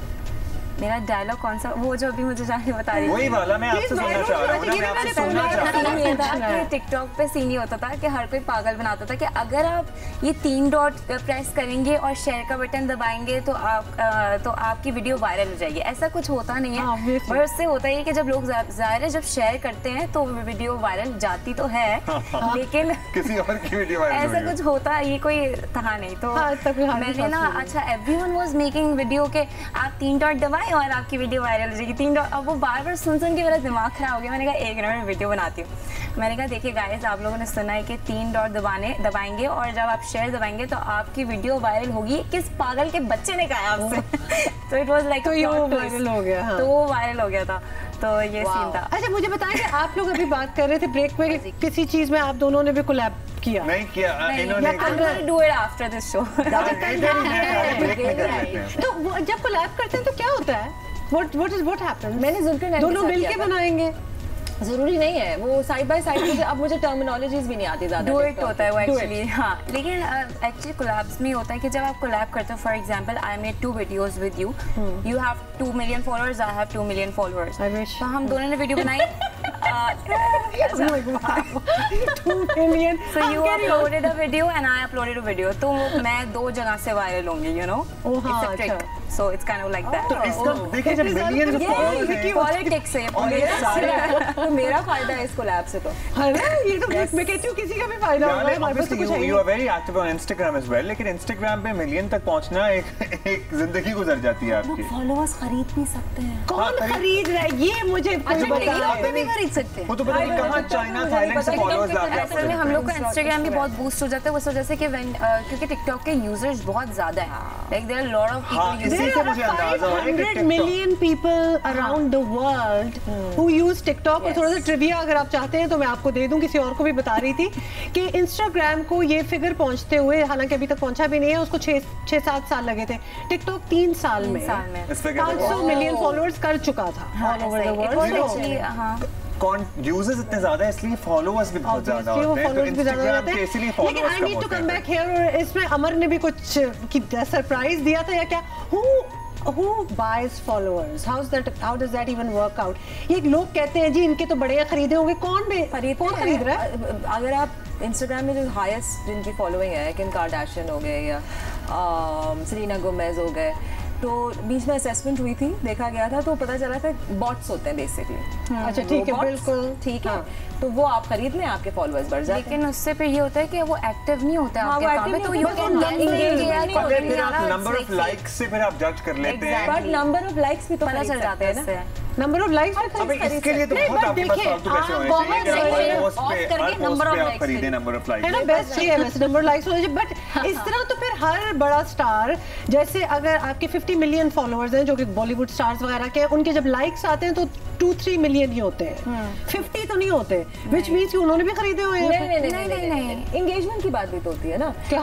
मेरा डायलॉग कौन सा, वो जो अभी मुझे जाके बता रही थी, वही वाला मैं आपसे सुनना चाह रहा हूं ना, मैं आपसे सुनना चाहता हूं। ये था कि टिकटॉक पे सीन ही होता था कि हर कोई पागल बनाता था कि अगर आप ये 3 डॉट प्रेस करेंगे और शेयर का बटन दबाएंगे तो आपकी वीडियो वायरल हो जाएगी। ऐसा कुछ होता नहीं है, पर उससे होता है कि जब लोग ज़ाहिर है जब शेयर करते हैं तो वीडियो वायरल जाती तो है, लेकिन किसी और की वीडियो वायरल ऐसा कुछ होता है, ये कोई था नहीं। तो मैंने ना, अच्छा एवरीवन वाज मेकिंग वीडियो के आप 3 डॉट दबाएं और आपकी वीडियो वायरल हो जाएगी, 3 डॉट। अब वो बार बार सुन के मेरा दिमाग खराब हो गया, मैंने कहा एक मिनट में वीडियो बनाती हूँ। मैंने कहा देखिए गाइस, आप लोगों ने सुना है कि 3 डॉट दबाएंगे और जब आप शेयर दबाएंगे तो आपकी वीडियो वायरल होगी। किस पागल के बच्चे ने कहा आपसे? तो इट वाज लाइक वायरल हो गया। हाँ। तो वो वायरल हो गया था, तो ये सीन था। अच्छा मुझे बताएं कि आप लोग अभी बात कर रहे थे ब्रेक में किसी चीज में आप दोनों ने भी कोलैब किया? नहीं किया, इन्होंने do it after this show. तो जब कोलैब करते हैं तो क्या होता है? What happens? मैंने जुल्फिकार दोनों मिलके बनाएंगे, जरूरी नहीं है, वो साइड बाय साइड। अब मुझे टर्मिनोलॉजीज भी नहीं आती ज़्यादा। डू इट होता है वो एक्चुअली, हाँ। लेकिन एक्चुअली कोलैब्स में होता है कि जब आप कोलैब करते हो, for example I made 2 videos with you, you have 2 million followers, I have 2 million followers, तो हम दोनों ने वीडियो बनाई। $2 million. So you uploaded a video and I uploaded a video, तो मैं 2 जगह से वायरल होंगी, you know? It's a trick. So it's kind of like that. तो इसका देखिए जब मिलियंस ऑफ फॉलोअर्स हैं, पॉलिटिक्स है तो मेरा फायदा है इस कोलैब से, तो है ना? ये तो मैं कहती हूँ किसी का भी फायदा होगा। हमारे पास तो कुछ है। You are very active on Instagram as well, लेकिन Instagram पे मिलियन तक पहुंचना एक जिंदगी गुजर जाती है आपकी। फॉलोअर्स खरीद भी सकते हैं। कौन खरीद रहा है ये मुझे पे भी खरीद सकते हैं। वो तो पता नहीं कहाँ चाइना थाईलैंड से फॉलोअर्स ला के असल में हम लोग का इंस्टाग्राम भी बहुत बूस्ट हो जाता है उस वजह से कि क्योंकि टिकटॉक के यूजर्स बहुत ज्यादा हैं, like there are lot of people using. इसी से मुझे अंदाजा हो रहा है कि 500 million people around the world who use TikTok। और थोड़ा सा ट्रिविया अगर आप चाहते हैं तो मैं आपको दे दूं, किसी और को भी बता रही थी कि इंस्टाग्राम को ये फिगर पहुंचते हुए, हालांकि अभी तक पहुंचा भी नहीं है, उसको 6-7 साल लगे थे। टिकटॉक 3 साल में 500 मिलियन फॉलोअर्स कर चुका था all over the world. Users इतने ज्यादा है इसलिए फॉलोअर्स भी बहुत ज्यादा होते हैं, तो इंस्टाग्राम के इसलिए फॉलोअर्स लेकिन I need to come back here, इसमें अमर ने भी कुछ सरप्राइज दिया था या क्या? Who buys followers? How does that even work out? ये लोग कहते हैं जी इनके तो बड़े खरीदे होंगे, कौन खरीद रहा है? अगर आप इंस्टाग्राम में जो हाईएस्ट जिनकी फॉलोइंग है, किम कार्दाशियन हो गए या सेलेना गोमेज हो गए, तो बीच में असेसमेंट हुई थी, देखा गया था, तो पता चला था बॉट्स होते हैं बेसिकली। अच्छा ठीक है, बिल्कुल ठीक है। तो वो आप खरीद लें, आपके फॉलोअर्स बढ़ जाते हैं। लेकिन उससे फिर ये होता है कि वो एक्टिव नहीं होता है आपके अकाउंट में, तो यू कैन फिर आप नंबर ऑफ लाइक्स से फिर आप जज कर लेते हैं, बट नंबर ऑफ लाइक्स भी तो पता चल जाता है ना, नंबर ऑफ लाइक्स। अबे इसके लिए तो बहुत आपके पास फालतू पैसे होने चाहिए कि हर पोस्ट पे आप खरीदें नंबर ऑफ लाइक्स, है ना? बेस्ट ये है वैसे, नंबर ऑफ लाइक्स होने चाहिए, बट इस तरह तो फिर हर बड़ा स्टार, जैसे अगर आपके 50 मिलियन फॉलोअर्स हैं जो कि बॉलीवुड स्टार्स वगैरह के, उनके जब लाइक्स आते हैं तो 2-3 मिलियन ही होते हैं, 50 तो नहीं होते, व्हिच मींस कि उन्होंने भी खरीदे हुए हैं। नहीं, एंगेजमेंट की बात भी तो होती है ना, क्या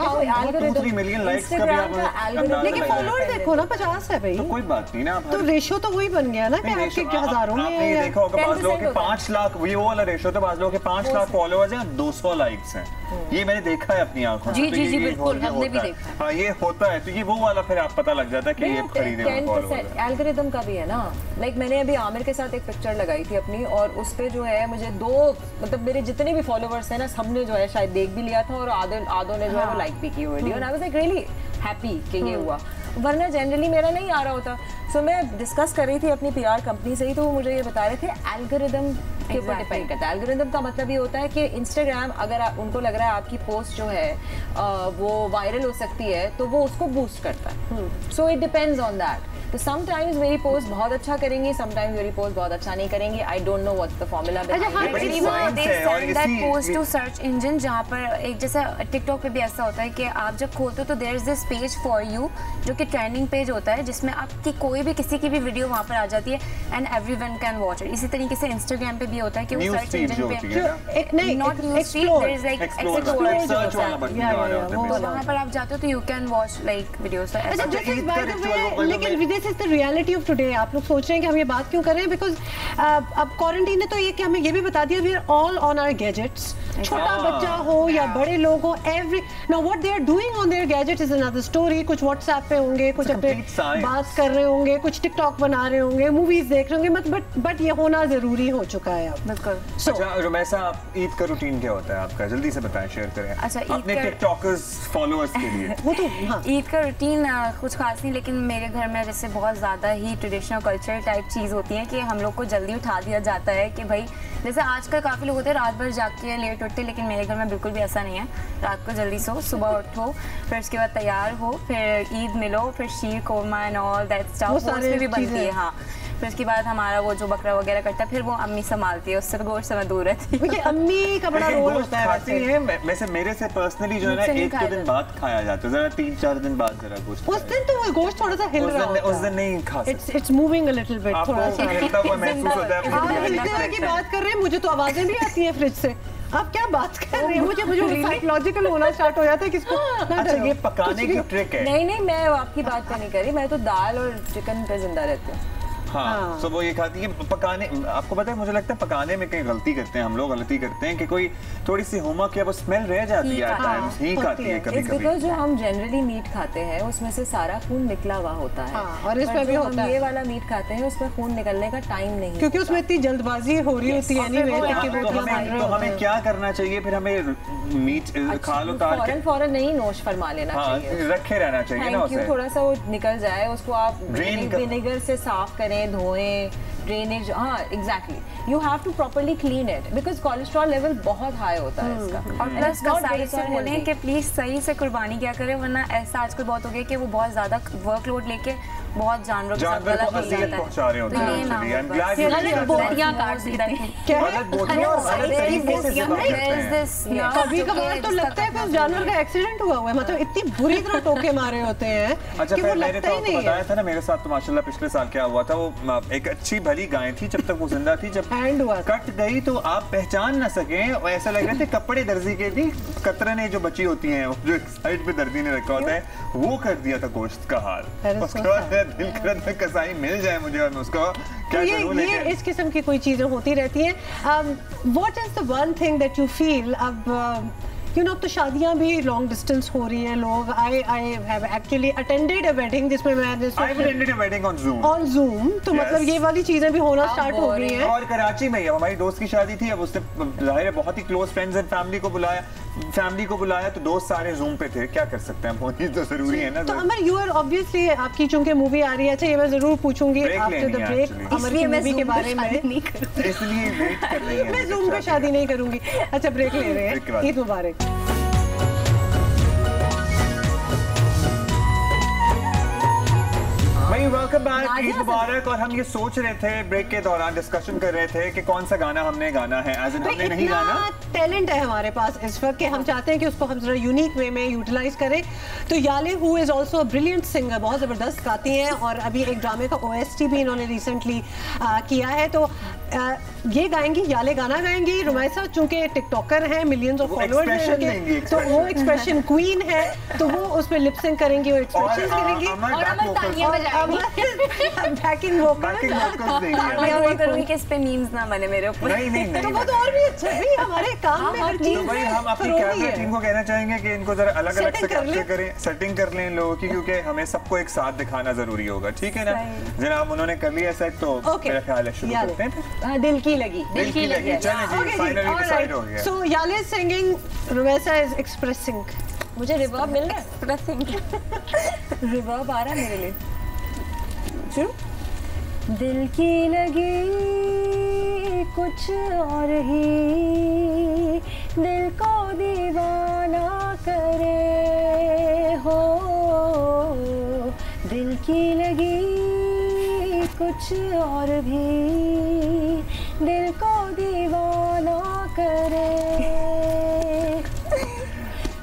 2-3 मिलियन लाइक्स का भी आप, लेकिन फॉलोअर देखो ना 50 है भाई, तो कोई बात नहीं ना, तो रेशियो तो वही बन गया ना कि आपके हजारों में देखा होगा बाज लोगों के 5 लाख, ये वो वाला रेशियो था, बाज लोगों के 5 लाख फॉलोअर्स हैं, 200 लाइक्स हैं, ये मैंने देखा है अपनी आंखों से। जी बिल्कुल, हमने भी देखा है। हाँ ये होता है, तो ये वो वाला फिर आप पता लग जाता है कि ये खरीदे हुए फॉलोअर्स। एल्गोरिथम का भी है ना, लाइक मैंने अभी आमिर के साथ एक पिक्चर लगाई थी अपनी, और उस पे जो है मुझे मतलब मेरे जितने भी फॉलोअर्स हैं ना, सबने जो है शायद देख भी लिया था, और आधों ने जो है वो लाइक भी की video, and I was like really happy कि ये हुआ, वरना जनरली मेरा नहीं आ रहा होता। सो मैं डिस्कस कर रही थी अपनी PR कंपनी से ही, तो वो मुझे ये बता रहे थे एल्गोरिदम के ऊपर डिपेंड करता है। एल्गोरिदम का मतलब ये होता है कि इंस्टाग्राम अगर उनको लग रहा है आपकी पोस्ट जो है वो वायरल हो सकती है, तो वो उसको बूस्ट करता है। So it depends on that. तो समटाइम्स मेरी पोस्ट बहुत अच्छा करेंगी, समटाइम्स मेरी पोस्ट बहुत अच्छा नहीं करेंगी। I don't know what's the formula post to search engine, जहाँ पर एक जैसे टिकटॉक पे भी ऐसा होता है कि आप जब खोलते हो तो there is this page for you, जो कि ट्रेंडिंग पेज होता है, जिसमें आपकी कोई भी किसी की भी वीडियो वहाँ पर आ जाती है and everyone can watch it. इसी तरीके से इंस्टाग्राम पे भी होता है कि वो सर्च इंजन पे not news feed, there is like explore, वहाँ पर आप जाते हो तो you can watch like videos. लेकिन this is the reality of today. आप लोग सोच रहे हैं कि हम ये बात क्यों कर रहे हैं, बिकॉज अब क्वारंटीन ने तो ये कि हमें ये भी बता दिया we are all on our gadgets, छोटा बच्चा हो या बड़े लोग हो, every now what they are doing on their gadget is another story. कुछ व्हाट्सएप पे होंगे, कुछ अपने बात कर रहे होंगे, कुछ टिकटॉक बना रहे होंगे, मूवीज देख रहे होंगे, बट ये होना जरूरी हो चुका है अब। बिल्कुल। अच्छा रुमैसा, ईद का रूटीन क्या होता है आपका, जल्दी से बताएं, शेयर करें। अच्छा, अपने टिकटॉकर्स फॉलोअर्स के लिए। वो तो हाँ, ईद का रूटीन कुछ खास नहीं, लेकिन मेरे घर में जैसे बहुत ज़्यादा ही ट्रेडिशनल कल्चर टाइप चीज़ होती है कि हम लोग को जल्दी उठा दिया जाता है कि भाई जैसे आजकल काफ़ी लोग होते हैं रात भर जाग के लेट उठते, लेकिन मेरे घर में बिल्कुल भी ऐसा नहीं है। रात को जल्दी सो, सुबह उठो, फिर उसके बाद तैयार हो, फिर ईद मिलो, फिर sheer korma and all that stuff भी बनती है। हाँ, फिर उसके बाद हमारा वो जो बकरा वगैरह करता है, फिर वो अम्मी संभालती है, उससे गोश्त से मैं दूर रहती हूँ। अम्मी का बड़ा रोल होता है वैसे मेरे से पर्सनली जो है ना 1-2 दिन बाद खाया जाता है, जरा 3-4 दिन बाद जरा गोश्त। उस दिन तो वो गोश्त थोड़ा सा हिल रहा होता है, उस दिन नहीं खा सकते, it's moving a little bit, थोड़ा सा हिलता हुआ महसूस होता है। आप हिलते हुए की बात कर रहे हैं, मुझे तो आवाजें भी आती हैं फ्रिज से। आप क्या बात कर रहे हैं, मुझे साइकोलॉजिकल होना स्टार्ट हो जाता है किसको। अच्छा, ये पकाने की ट्रिक है। नहीं, मैं आपकी बात नहीं कर रही, मैं तो दाल और चिकन पे जिंदा रहती हूँ। हाँ, तो वो ये खाती है पकाने। आपको पता है, मुझे लगता है पकाने में कहीं गलती करते हैं हम लोग, गलती करते हैं कि कोई थोड़ी सी हुमक या वो स्मेल रह जाती है, टाइम्स ही खाती है कभी-कभी। बिकॉज़ जो हम जनरली मीट खाते हैं उसमें से सारा खून निकला हुआ होता है, और इसमें भी होता है। ये वाला मीट खाते हैं उसमें खून निकलने का टाइम नहीं, क्योंकि उसमें इतनी जल्दबाजी हो रही होती है। तो हमें क्या करना चाहिए फिर, हमें मीट खा लो तार फौरन नहीं नोश फरमा लेना चाहिए, रखे रहना चाहिए ना उसे, थोड़ा सा वो निकल जाए, उसको आप विनेगर से साफ करें, धोएं, ड्रेनेज। हाँ exactly, you have to properly clean it because cholesterol level बहुत हाई होता है इसका। और प्लस कसाई से बोलें कि प्लीज सही से कुर्बानी क्या करें, वरना ऐसा आजकल बहुत हो गया कि वो बहुत ज्यादा वर्कलोड लेके बहुत जानवरों के साथ गलत हो जाता है, पहुंचा रहे होते हैं, बोटियां काट देते हैं। कभी-कभार तो लगता है कि जानवर का एक्सीडेंट हुआ है, मतलब इतनी बुरी तरह टोके मारे होते हैं। अच्छा, फिर मैंने तो आपको बताया था ना मेरे साथ तो माशाल्लाह पिछले साल क्या हुआ था, वो एक अच्छी भली गाय थी, जब तक वो जिंदा थी, जब हैंड हुआ कट गई तो आप पहचान ना सके, ऐसा लग रहे थे कपड़े दर्जी के थी, कतरने जो बची होती हैं जो साइड पे दर्जी ने रखा होता है, वो कर दिया था गोश्त का हाल। उसके बाद दिल कर रहा है कसाई मिल जाए मुझे और मैं उसको क्या करूं, ये इस किस्म की कोई चीजें होती रहती हैं। What is the one thing that you feel, अब यू नो, तो शादियां भी लॉन्ग डिस्टेंस हो रही हैं, लोग I have actually attended a wedding जिसमें मैं attended a wedding on Zoom तो मतलब ये वाली चीजें भी होना स्टार्ट हो गई हैं। और कराची में ही हमारी दोस्त की शादी थी, अब उसने जाहिर है बहुत ही क्लोज फ्रेंड्स एंड फैमिली को बुलाया तो दोस्त सारे Zoom पे थे, क्या कर सकते हैं, होनी तो जरूरी है ना। तो अमर यू आर ऑब्वियसली, आपकी चूंकि मूवी आ रही है, अच्छा ये मैं जरूर पूछूंगी आफ्टर द ब्रेक अमर की मूवी के बारे में, इसलिए वेट कर रही है। मैं Zoom पे शादी नहीं करूंगी। अच्छा ब्रेक ले रहे हैं, ईद मुबारक। वेलकम बैक, ईद मुबारक। और हम ये सोच रहे थे ब्रेक के दौरान, डिस्कशन कर रहे थे कि कौन सा गाना हमने गाना है, एज इन हमने नहीं गाना। टैलेंट है हमारे पास इस वक्त कि हम चाहते हैं कि उसको हम जरा यूनिक वे में यूटिलाइज करें। तो Yale who is also a brilliant singer, बहुत ज़बरदस्त गाती हैं और अभी एक ड्रामे का OST भी इन्होंने रिसेंटली किया है। तो ये गाएंगी, याले गाना गाएंगी, रुमैसा चूंकि टिकटॉकर हैं, मिलियंस ऑफ फॉलोअर्स हैं, तो वो एक्सप्रेशन क्वीन है, तो वो उस पर लिप सिंक करेंगी और एक्सप्रेशन करेंगी और बैकिंग वोकल्स करूंगी कि इस पे मीम्स ना बने मेरे ऊपर। नहीं तो वो तो और भी अच्छा है, हमारे काम में हर चीज। तो भाई हम अपनी कैमरा टीम को कहना चाहेंगे कि इनको जरा अलग अलग से कैप्चर करें, सेटिंग कर लें लोगों की, क्योंकि हमें सबको एक साथ दिखाना जरूरी होगा, ठीक है ना जनाब। उन्होंने कर लिया सेट, तो मेरा ख्याल है शुरू करते हैं। दिल की लगी चलें जी, फाइनली डिसाइड हो गया। सो Yale singing, Rumaisa is expressing. मुझे रिवर्ब मिल रहा है, रिवर्ब आ रहा है मेरे लिए। शुरू। दिल की लगी कुछ और ही, दिल को दीवाना करे हो, दिल की लगी कुछ और भी, दिल को दीवाना करे।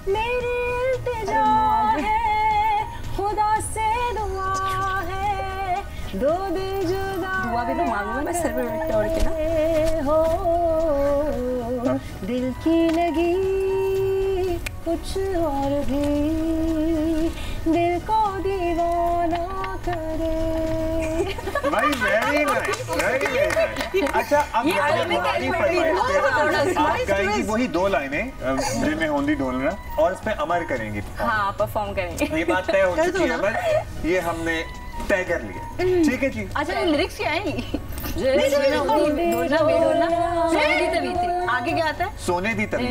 मेरी इल्तिजा है, खुदा से दुआ है, दो दिल जुदा दुआ भी तो मांगूंगा मैं सर पे तोड़ के ना हो, दिल की लगी कुछ और भी, दिल को दीवाना करे। भाई वेरी नाइस, वेरी नाइस। अच्छा अब हमारी फरमाइश आप गाएंगी वही 2 लाइनें जिनमें होंदी ढोलना, और इस पे अमर करेंगी। हाँ परफॉर्म करेंगे। ये बात तय हो चुकी है अमर, ये हमने तय कर लिया, ठीक है जी। अच्छा ये लिरिक्स क्या है? आगे क्या आता है? सोने दी तभी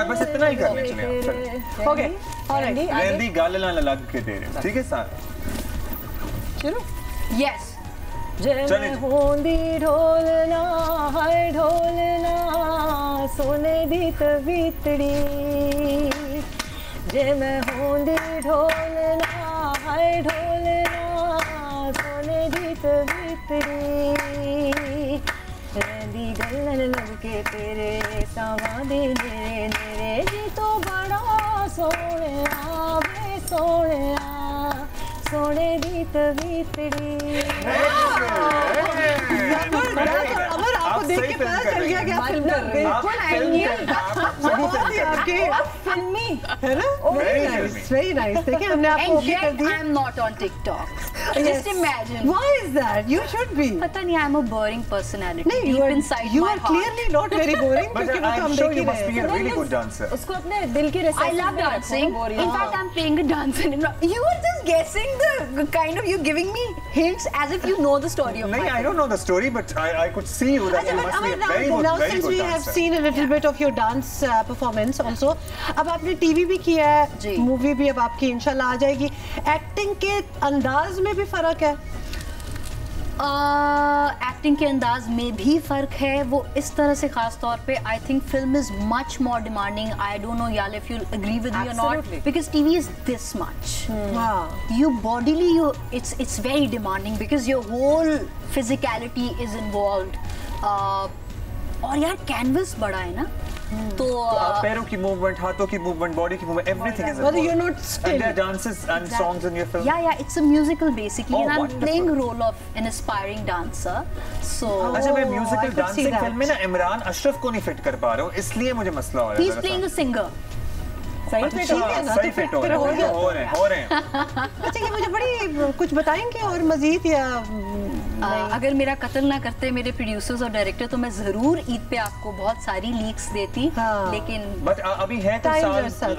बस इतना ही करने चले। ओके रहंदी गल नाल लग के तेरे, ठीक है सर शुरू। यस चले होंदी ढोलना है ढोलना, सोने दी तवीतड़ी, जे मैं होंदी ढोलना है ढोलना, सोने दी तवीतड़ी, रहंदी गल्लन लग के तेरे सावा दे मेरे मेरे जी तो बड़ा सोने वे सोने सोने दी तवीतड़ी। अमर आपको देख के पता चल गया कि आप फिल्म कर रहे हैं। आपके फिल्मी है ना, वेरी नाइस, वेरी नाइस। देखिए हमने आपको ओके कर दिया। I am not on TikTok, just imagine. Why is that? You should be. पता नहीं, I am a boring personality नहीं, deep inside you my are heart. Clearly not very boring, क्योंकि वो हम देख ही रहे हैं। Really good dancer. उसको अपने दिल की I love dancing. In fact, I'm playing a dancer. You are just guessing the kind of, you're giving me hints as if you know the story of my I don't know the story, but I could see you that you must be a very now good since we have dancer. seen a little bit of your dance performance also, अब आपने TV भी किया है, movie भी अब आपकी इंशाल्लाह आ जाएगी। एक्टिंग के अंदाज में भी फर्क है? एक्टिंग के अंदाज में भी फ़र्क है, वो इस तरह से ख़ास तौर पे I think film is much more demanding. I don't know y'all if you agree with me or not, because TV is this much, you bodily, it's very demanding because your whole physicality is involved, और यार canvas बड़ा है ना, तो पैरों की movement, हाथों की मूवमेंट, बॉडी की movement, everything is But involved. you're not still. And there are dances and songs in your film. yeah, it's a musical basically, Oh, and I'm wonderful. playing role of an aspiring dancer. So अच्छा मैं I musical could see dancing that. Film में ना इमरान अशरफ को नहीं fit कर पा रहा हूँ, इसलिए मुझे मसला हो रहा है। he's playing a singer. सही ठीक फिट है ना, सही तो फिट हो फिर रहे हो हैं, हो रहे हैं। अच्छा, ये मुझे बड़ी कुछ बताएंगे और मजीद या अगर मेरा कत्ल ना करते मेरे प्रोड्यूसर्स और डायरेक्टर तो मैं जरूर ईद पे आपको बहुत सारी लीक्स देती, लेकिन बट अभी है कुछ साल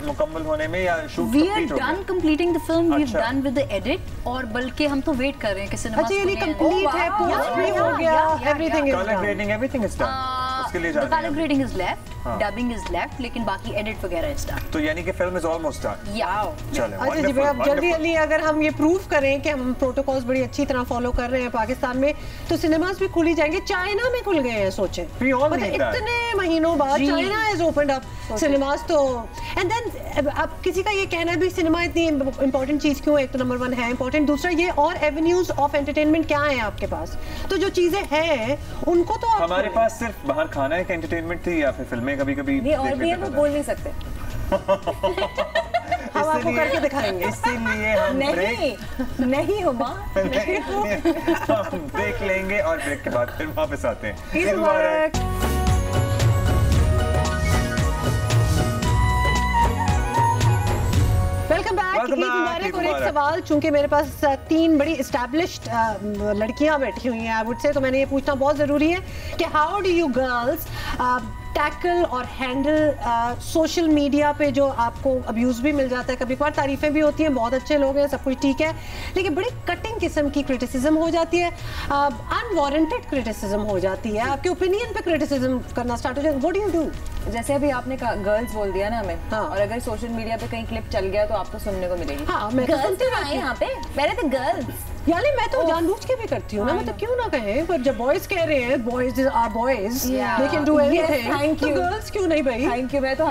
मुकम्मल होने में या शूट वी आर कंप्लीट हो डन गया? कंप्लीटिंग द फिल्म, वी अच्छा। डन विद द एडिट, और बल्कि हम तो वेट कर रहे हैं कि सिनेमा अच्छा, ये कंप्लीट है, पोस्ट भी हो गया, everything is colour grading everything is done, उसके लिए जा रहे कलर हैं। Grading is left, dubbing is left, लेकिन बाकी एडिट वगैरह इज डन। तो यानी कि फिल्म इज ऑलमोस्ट डन। चलें, अच्छा जी भाई, अब जल्दी जल्दी अगर हम ये प्रूव करें कि हम प्रोटोकॉल्स बड़ी अच्छी तरह फॉलो कर रहे हैं पाकिस्तान में, तो सिनेमास भी खुली जाएंगे। चाइना में खुल गए हैं, सोचें, मतलब इतने महीनों बाद China has opened up cinemas. तो एंड देन अब किसी का ये कहना भी सिनेमा इतनी इंपॉर्टेंट चीज क्यों है? एक तो नंबर 1 है इंपॉर्टेंट, दूसरा ये और एवेन्यूज ऑफ एंटरटेनमेंट क्या है आपके पास? तो जो चीजें हैं उनको तो हमारे पास सिर्फ बाहर खाना एक एंटरटेनमेंट थी, या फिर फिल्में कभी-कभी नहीं, और भी है, वो बोल नहीं सकते। हम आपको करके दिखाएंगे। इसीलिए हम नहीं हुमा, हम ब्रेक लेंगे और ब्रेक के बाद फिर वापस आते हैं। ईद मुबारक। Welcome back. ईद मुबारक। और एक सवाल, चूंकि मेरे पास 3 बड़ी एस्टैब्लिश्ड लड़कियां बैठी हुई हैं, आई वुड से, तो मैंने ये पूछना बहुत जरूरी है कि how do you girls tackle और हैंडल सोशल मीडिया पे जो आपको अब्यूज़ भी मिल जाता है, कभी कभार तारीफें भी होती हैं, बहुत अच्छे लोग हैं, सब कुछ ठीक है, लेकिन बड़ी कटिंग किस्म की क्रिटिसिज्म हो जाती है, अनवारंटेड क्रिटिसिज्म हो जाती है, आपके ओपिनियन पे क्रिटिसिज्म करना स्टार्ट हो जाए, व्हाट डू यू डू? जैसे अभी आपने कहा गर्ल्स बोल दिया ना हमें, हाँ। और अगर सोशल मीडिया पे कहीं क्लिप चल गया तो आपको सुनने को मिलेगी। हाँ, मैं तो सुनती रहती हूं। यहाँ पे पहले तो गर्ल्स, यानी मैं तो जानबूझ के भी करती हूँ ना, मतलब क्यों ना कहें, पर जब बॉयज कह रहे हैं boys are boys, they can do anything, तो गर्ल्स क्यों नहीं भाई? Thank you. मैं तो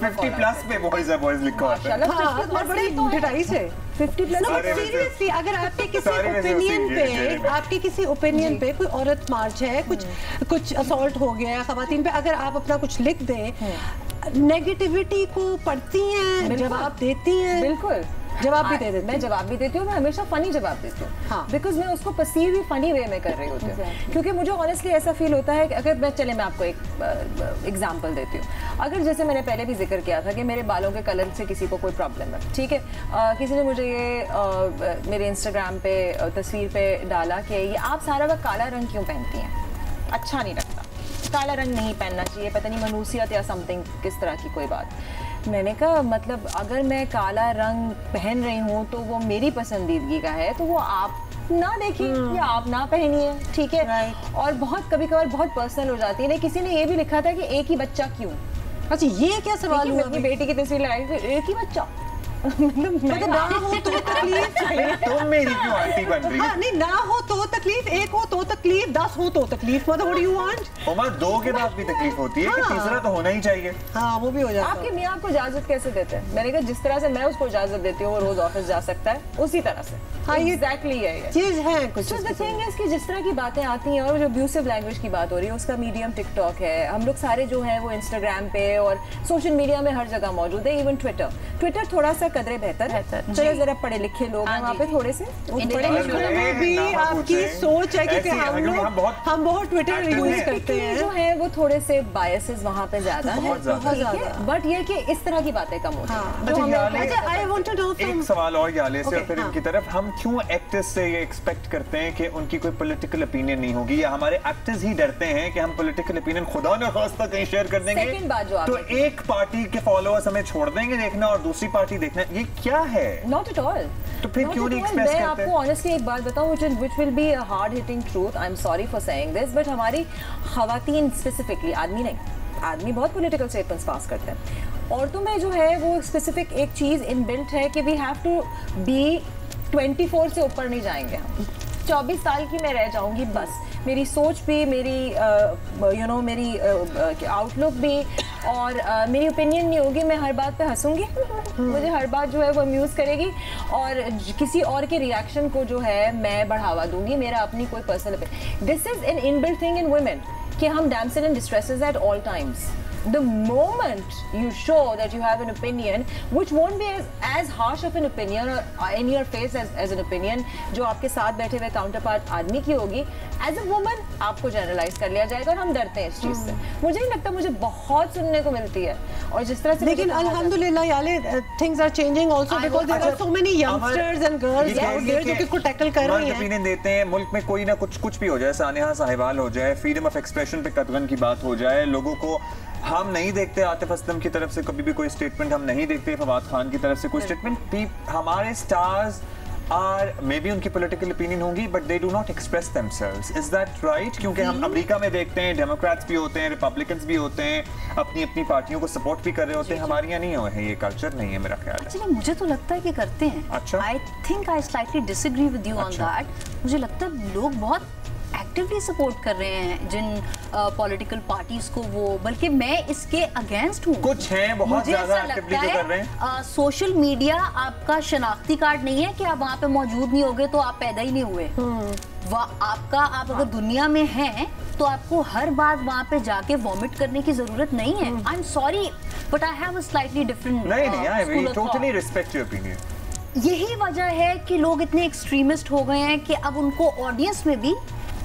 50 प्लस पे बॉयज है, बॉयज लिखा होता है। हाँ, और बड़े ढिठाई से 50 प्लस। सीरियसली, अगर आपके किसी ओपिनियन पे, आपके किसी ओपिनियन पे कोई औरत मार्च है, कुछ असॉल्ट हो गया है खवातीन पे, अगर आप अपना कुछ लिख दें, नेगेटिविटी को पढ़ती हैं, जवाब देती हैं? बिल्कुल, जवाब भी दे देती मैं जवाब भी देती हूँ, मैं हमेशा फनी जवाब देती हूँ, हाँ। बिकॉज मैं उसको परसीव ही फनी वे में कर रही होती हूँ, क्योंकि मुझे ऑनेस्टली ऐसा फील होता है कि अगर मैं आपको एक एग्जांपल देती हूँ, अगर जैसे मैंने पहले भी जिक्र किया था कि मेरे बालों के कलर से किसी को कोई प्रॉब्लम है, ठीक है, किसी ने मुझे ये मेरे इंस्टाग्राम पे तस्वीर पे डाला कि ये आप सारा वक्त काला रंग क्यों पहनती हैं, अच्छा नहीं लगता, काला रंग नहीं पहनना चाहिए, पता नहीं मनूसियत या समथिंग किस तरह की कोई बात। मैंने कहा मतलब अगर मैं काला रंग पहन रही हूँ तो वो मेरी पसंदीदगी का है, तो वो आप ना देखिए या आप ना पहनिए, ठीक है। और बहुत कभी कभार बहुत पर्सनल हो जाती है। किसी ने ये भी लिखा था कि एक ही बच्चा क्यों। अच्छा, ये क्या सवाल हुआ? अपनी बेटी की तस्वीर लगाई, एक ही बच्चा, मतलब ना हो तो तकलीफ चाहिए, तुम मेरी क्यों आंटी बन रही हो? हाँ, नहीं, ना हो तो तकलीफ, एक हो तो तकलीफ, 10 हो तो तकलीफ, मतलब what do you want? Uma 2 के बाद भी तकलीफ होती है कि तीसरा तो होना ही चाहिए। हाँ, वो भी हो जाता है। आपके मियाँ आपको इजाजत कैसे देते हैं? मैंने कहा जिस तरह से मैं उसको इजाजत देती हूँ वो रोज ऑफिस जा सकता है, उसी तरह से। हाँ, ये एग्जैक्टली है चीज है कुछ। So the thing is कि जिस तरह की बातें आती हैं और जो अब्यूसिव लैंग्वेज की बात हो रही है, उसका मीडियम टिकटॉक है, हम लोग सारे जो हैं वो इंस्टाग्राम पे और सोशल मीडिया में हर जगह मौजूद है, इवन ट्विटर थोड़ा सा कदरे बेहतर है, चलो जरा पढ़े लिखे लोग हैं वहाँ पे, थोड़े से पढ़े लिखे में भी आपकी सोच है, क्योंकि हम बहुत ट्विटर यूज करते हैं, जो है वो थोड़े से बायसेस वहाँ पे ज्यादा है, बहुत ज्यादा, बट ये कि इस तरह की बातें कम होती हैं। अच्छा, आई वांट टू नो एक सवाल और याले से, फिर इनकी तरफ, हम क्यों एक्टर्स से ये एक्सपेक्ट करते हैं कि उनकी कोई पॉलिटिकल ओपिनियन नहीं होगी, या हमारे एक्टर्स ही डरते हैं कि हम पॉलिटिकल ओपिनियन खुदा न खास्ता कहीं शेयर कर देंगे तो एक पार्टी के फॉलोअर्स हमें छोड़ देंगे देखना और दूसरी पार्टी देखना, ये क्या है? Not at all. तो फिर क्यों नहीं एक्सप्रेस करते? मैं आपको ऑनेस्टली एक बात बताऊं, which will be a hard hitting truth. I'm sorry for saying this, but हमारी खवातीन स्पेसिफिकली, आदमी नहीं, आदमी बहुत पॉलिटिकल स्टेटमेंट्स पास करते हैं, औरतों में जो है वो स्पेसिफिक एक चीज इनबिल्ट है कि वी हैव टू बी 24 से ऊपर नहीं जाएंगे हम, 24 साल की मैं रह जाऊंगी बस, मेरी सोच भी, मेरी मेरी आउटलुक भी और मेरी ओपिनियन नहीं होगी, मैं हर बात पे हंसूंगी मुझे हर बात जो है वो अम्यूज करेगी और किसी और के रिएक्शन को जो है मैं बढ़ावा दूंगी, मेरा अपनी कोई personal. This is an inbuilt thing in women कि हम damsel in distresses at all times, the moment you show that you have an opinion which won't be as harsh of an opinion or in your face as an opinion जो आपके साथ बैठे हुए counterpart आदमी की होगी, as a woman आपको generalize कर लिया जाएगा और हम डरते हैं इस चीज से। मुझे नहीं लगता, मुझे बहुत सुनने को मिलती है और जिस तरह से लेकिन अल्हम्दुलिल्लाह Yale things are changing also because there are so many youngsters and girls out there जो कि को टैकल कर रही हैं। ओपिनियन देते हैं, मुल्क में कोई ना कुछ भी हो जाए, सानिया साहिवाल हो जाए, फ्रीडम ऑफ एक्सप्रेशन पे कतगन की बात हो जाए, लोगों को हम नहीं देखते आतिफ असलम की तरफ से कभी भी कोई स्टेटमेंट, हम नहीं देखते फवाद खान की तरफ से कोई स्टेटमेंट। हमारे स्टार्स आर मे बी उनकी पॉलिटिकल ओपिनियन होंगी but they do not express themselves, is that right? क्योंकि हम अमेरिका में देखते हैं डेमोक्रेट्स भी होते हैं, रिपब्लिकन्स भी होते हैं, अपनी अपनी पार्टियों को सपोर्ट भी कर रहे होते हैं, हमारे यहाँ नहीं है, ये कल्चर नहीं है मेरा ख्याल है। एक्चुअली मुझे तो लगता है कि करते हैं। अच्छा, I think I slightly disagree with you on that. मुझे लगता है लोग बहुत एक्टिवली सपोर्ट कर रहे हैं जिन पॉलिटिकल पार्टीज को, वो बल्कि मैं इसके अगेंस्ट हूँ। कुछ हैं बहुत ज्यादा एक्टिवली जो कर रहे हैं। सोशल मीडिया आपका शनाख्ती कार्ड नहीं है कि आप वहाँ पे मौजूद नहीं होगे तो आप पैदा ही नहीं हुए। आप अगर दुनिया में हैं तो आपको हर बात वहाँ पे जाके वॉमिट करने की जरूरत नहीं है। I am sorry but I have a slightly different. नहीं, I totally respect your opinion. यही वजह है कि लोग इतने एक्सट्रीमिस्ट हो गए हैं कि अब उनको ऑडियंस में भी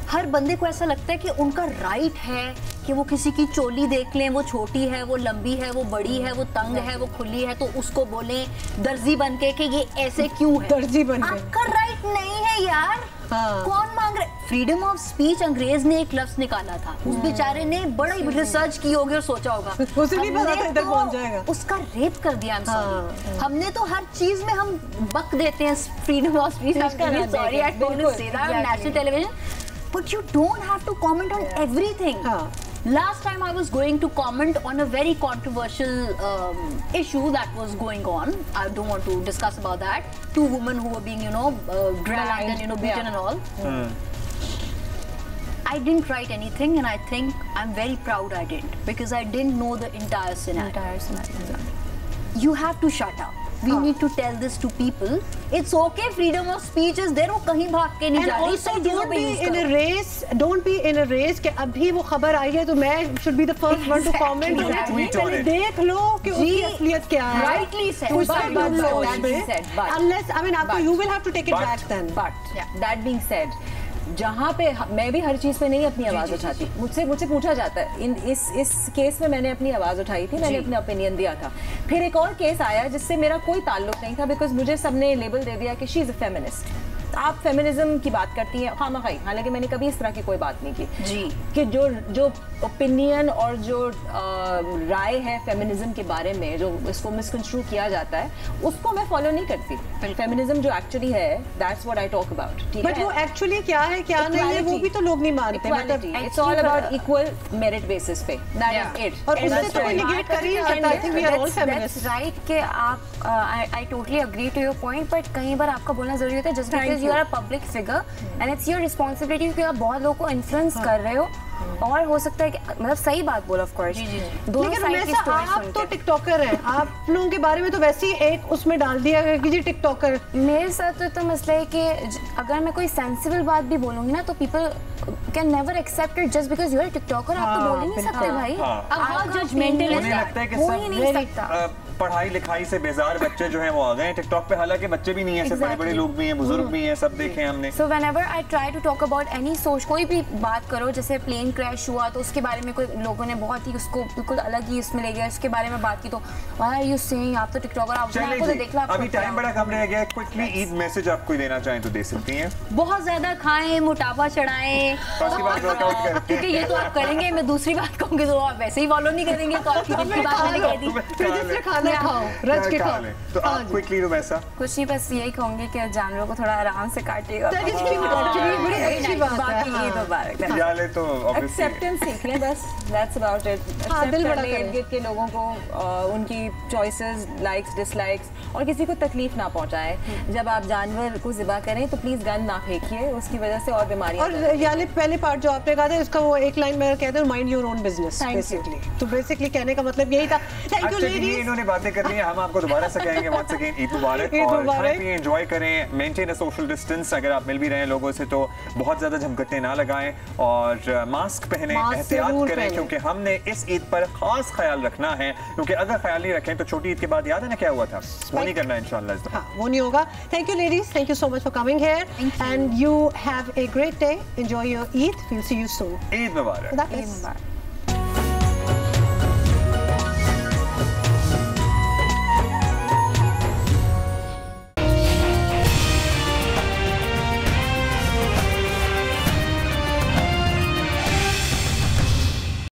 हर बंदे को ऐसा लगता है कि उनका राइट है कि वो किसी की चोली देख लें, वो छोटी है, वो लंबी है, वो बड़ी है, वो तंग है, वो खुली है, तो उसको बोलें दर्जी बन के कि ये ऐसे क्यों है। दर्जी बन के आपका राइट नहीं है यार। हाँ। कौन मांग रहे? फ्रीडम ऑफ स्पीच अंग्रेज ने एक लफ्ज निकाला था, उस बेचारे ने बड़ा ही रिसर्च की होगी और सोचा होगा उसे नहीं पता था इधर पहुंच जाएगा, उसका रेप कर दिया। हमने तो हर चीज में हम बक देते हैं freedom of speech. Sorry I don't say that on national television, but you don't have to comment on everything. Last time I was going to comment on a very controversial issue that was going on. I don't want to discuss about that. Two women who were being, dragged and beaten and all. I didn't write anything, and I think I'm very proud I didn't, because I didn't know the entire scenario. You have to shut up. We need to tell this to people. It's okay, freedom of speech is there. वो कहीं भाग के नहीं जा रही। Also don't be in a race कि अभी वो खबर आई है तो मैं should be the first one to comment on it। देख लो कि उसकी असलियत क्या है। Rightly said. Unless, I mean, you will have to take it back then. But that being said, जहाँ पे मैं भी हर चीज पे नहीं अपनी आवाज उठाती, मुझसे पूछा जाता है। इस केस में मैंने अपनी आवाज उठाई थी, मैंने अपना ओपिनियन दिया था। फिर एक और केस आया जिससे मेरा कोई ताल्लुक नहीं था, बिकॉज मुझे सबने लेबल दे दिया कि शी इज अ फेमिनिस्ट। आप फेमिनिज्म की बात करती हैं खामखाई, हालांकि मैंने कभी इस तरह की कोई बात नहीं की जी, कि जो ओपिनियन और जो राय है फेमिनिज्म के बारे में, जो इसको मिसकंस्ट्रू किया जाता है, उसको मैं फॉलो नहीं करती। फेमिनिज्म जो एक्चुअली है, that's what I talk about. But वो एक्चुअली क्या है क्या नहीं है वो भी तो लोग नहीं मानते। मतलब it's all about equal merit basis पे, दैट इज इट। और उससे तो कोई नेगेट कर ही नहीं सकता। I think we are all feminist, right? कि आप I totally agree to your point, but कई बार आपका बोलना जरूरी होता है just because you are a public figure and it's your responsibility कि आप बहुत लोगों को इन्फ्लुएंस कर रहे हो। और हो सकता है कि मतलब सही बात बोलो ऑफ कोर्स, लेकिन वैसा आप तो टिकटॉकर हैं, आप लोगों के बारे में तो वैसे ही एक उसमें डाल दिया कि जी टिकटॉकर। मेरे साथ तो मसला है कि अगर मैं कोई सेंसिबल बात भी बोलूंगी ना तो people can never accept it just because you are TikToker. आप तो बोल ही नहीं सकते भाई, अब जजमेंटल हो ही नहीं सकता। पढ़ाई लिखाई से बेजार बच्चे जो हैं वो आ गए हैं टिकटॉक पे, हालांकि बच्चे भी नहीं हैं, सिर्फ बड़े-बड़े लोग भी हैं, बुजुर्ग भी हैं, सब देखे हमने। So whenever I try to talk about any सोच, कोई भी बात करो, जैसे प्लेन क्रैश हुआ तो उसके बारे में कोई लोगों ने बहुत ही उसको बिल्कुल अलग ही उसमें ले गया, उसके बारे में बात की तो व्हाई आर यू सेइंग, आप तो टिकटॉकर, आपको तो देख लो। अभी टाइम बड़ा कम रह गया, क्विकली ईद मैसेज आप कोई देना चाहें तो दे सकती हैं। बहुत ज्यादा खाएं, मोटापा चढ़ाएं, क्योंकि ये तो आप करेंगे, मैं दूसरी बात कहूंगी तो आप वैसे ही फॉलो नहीं करेंगे, तो आपकी बात मैंने कह दी। फिर खाना खाओ, रज के खाओ। तो आप क्विकली तो वैसा कुछ नहीं, बस यही कहूंगी कि जानवरों को थोड़ा आराम से काटिएगा। बड़ी अच्छी बात है। ईद मुबारक। याले तो एक्सेप्टेंस सीख लें बस, दैट्स अबाउट इट। दिल बड़ा इर्द-गिर्द के लोगों को उनकी चॉइसेस, लाइक्स, डिसलाइक्स और किसी को तकलीफ ना पहुंचाएं। जब आप जानवर को ज़िबा करें तो प्लीज गन ना फेंकिए, उसकी वजह से और बीमारियां। और यानी पहले पार्ट जो आपने कहा था उसका वो एक लाइन मैं कहता हूं, mind your own business basically. तो बेसिकली कहने का मतलब यही था। Thank you ladies. इन्होंने बात बातें कर रही हैं, हम आपको दोबारा से कहेंगे once again ईद मुबारक, और खाएं पिए एंजॉय करें, मेंटेन अ सोशल डिस्टेंस, अगर आप मिल भी रहे हैं लोगों से तो बहुत ज्यादा झमकते ना लगाएं और मास्क पहने, एहतियात करें, क्योंकि हमने इस ईद पर खास ख्याल रखना है, क्योंकि अगर ख्याल नहीं रखें तो छोटी ईद के बाद याद है ना क्या हुआ था, वो नहीं करना इंशाल्लाह। हाँ, वो नहीं होगा। Thank you ladies, thank you so much for coming here and you have a great day. Enjoy your Eid. We'll see you soon. Eid Mubarak. Eid Mubarak.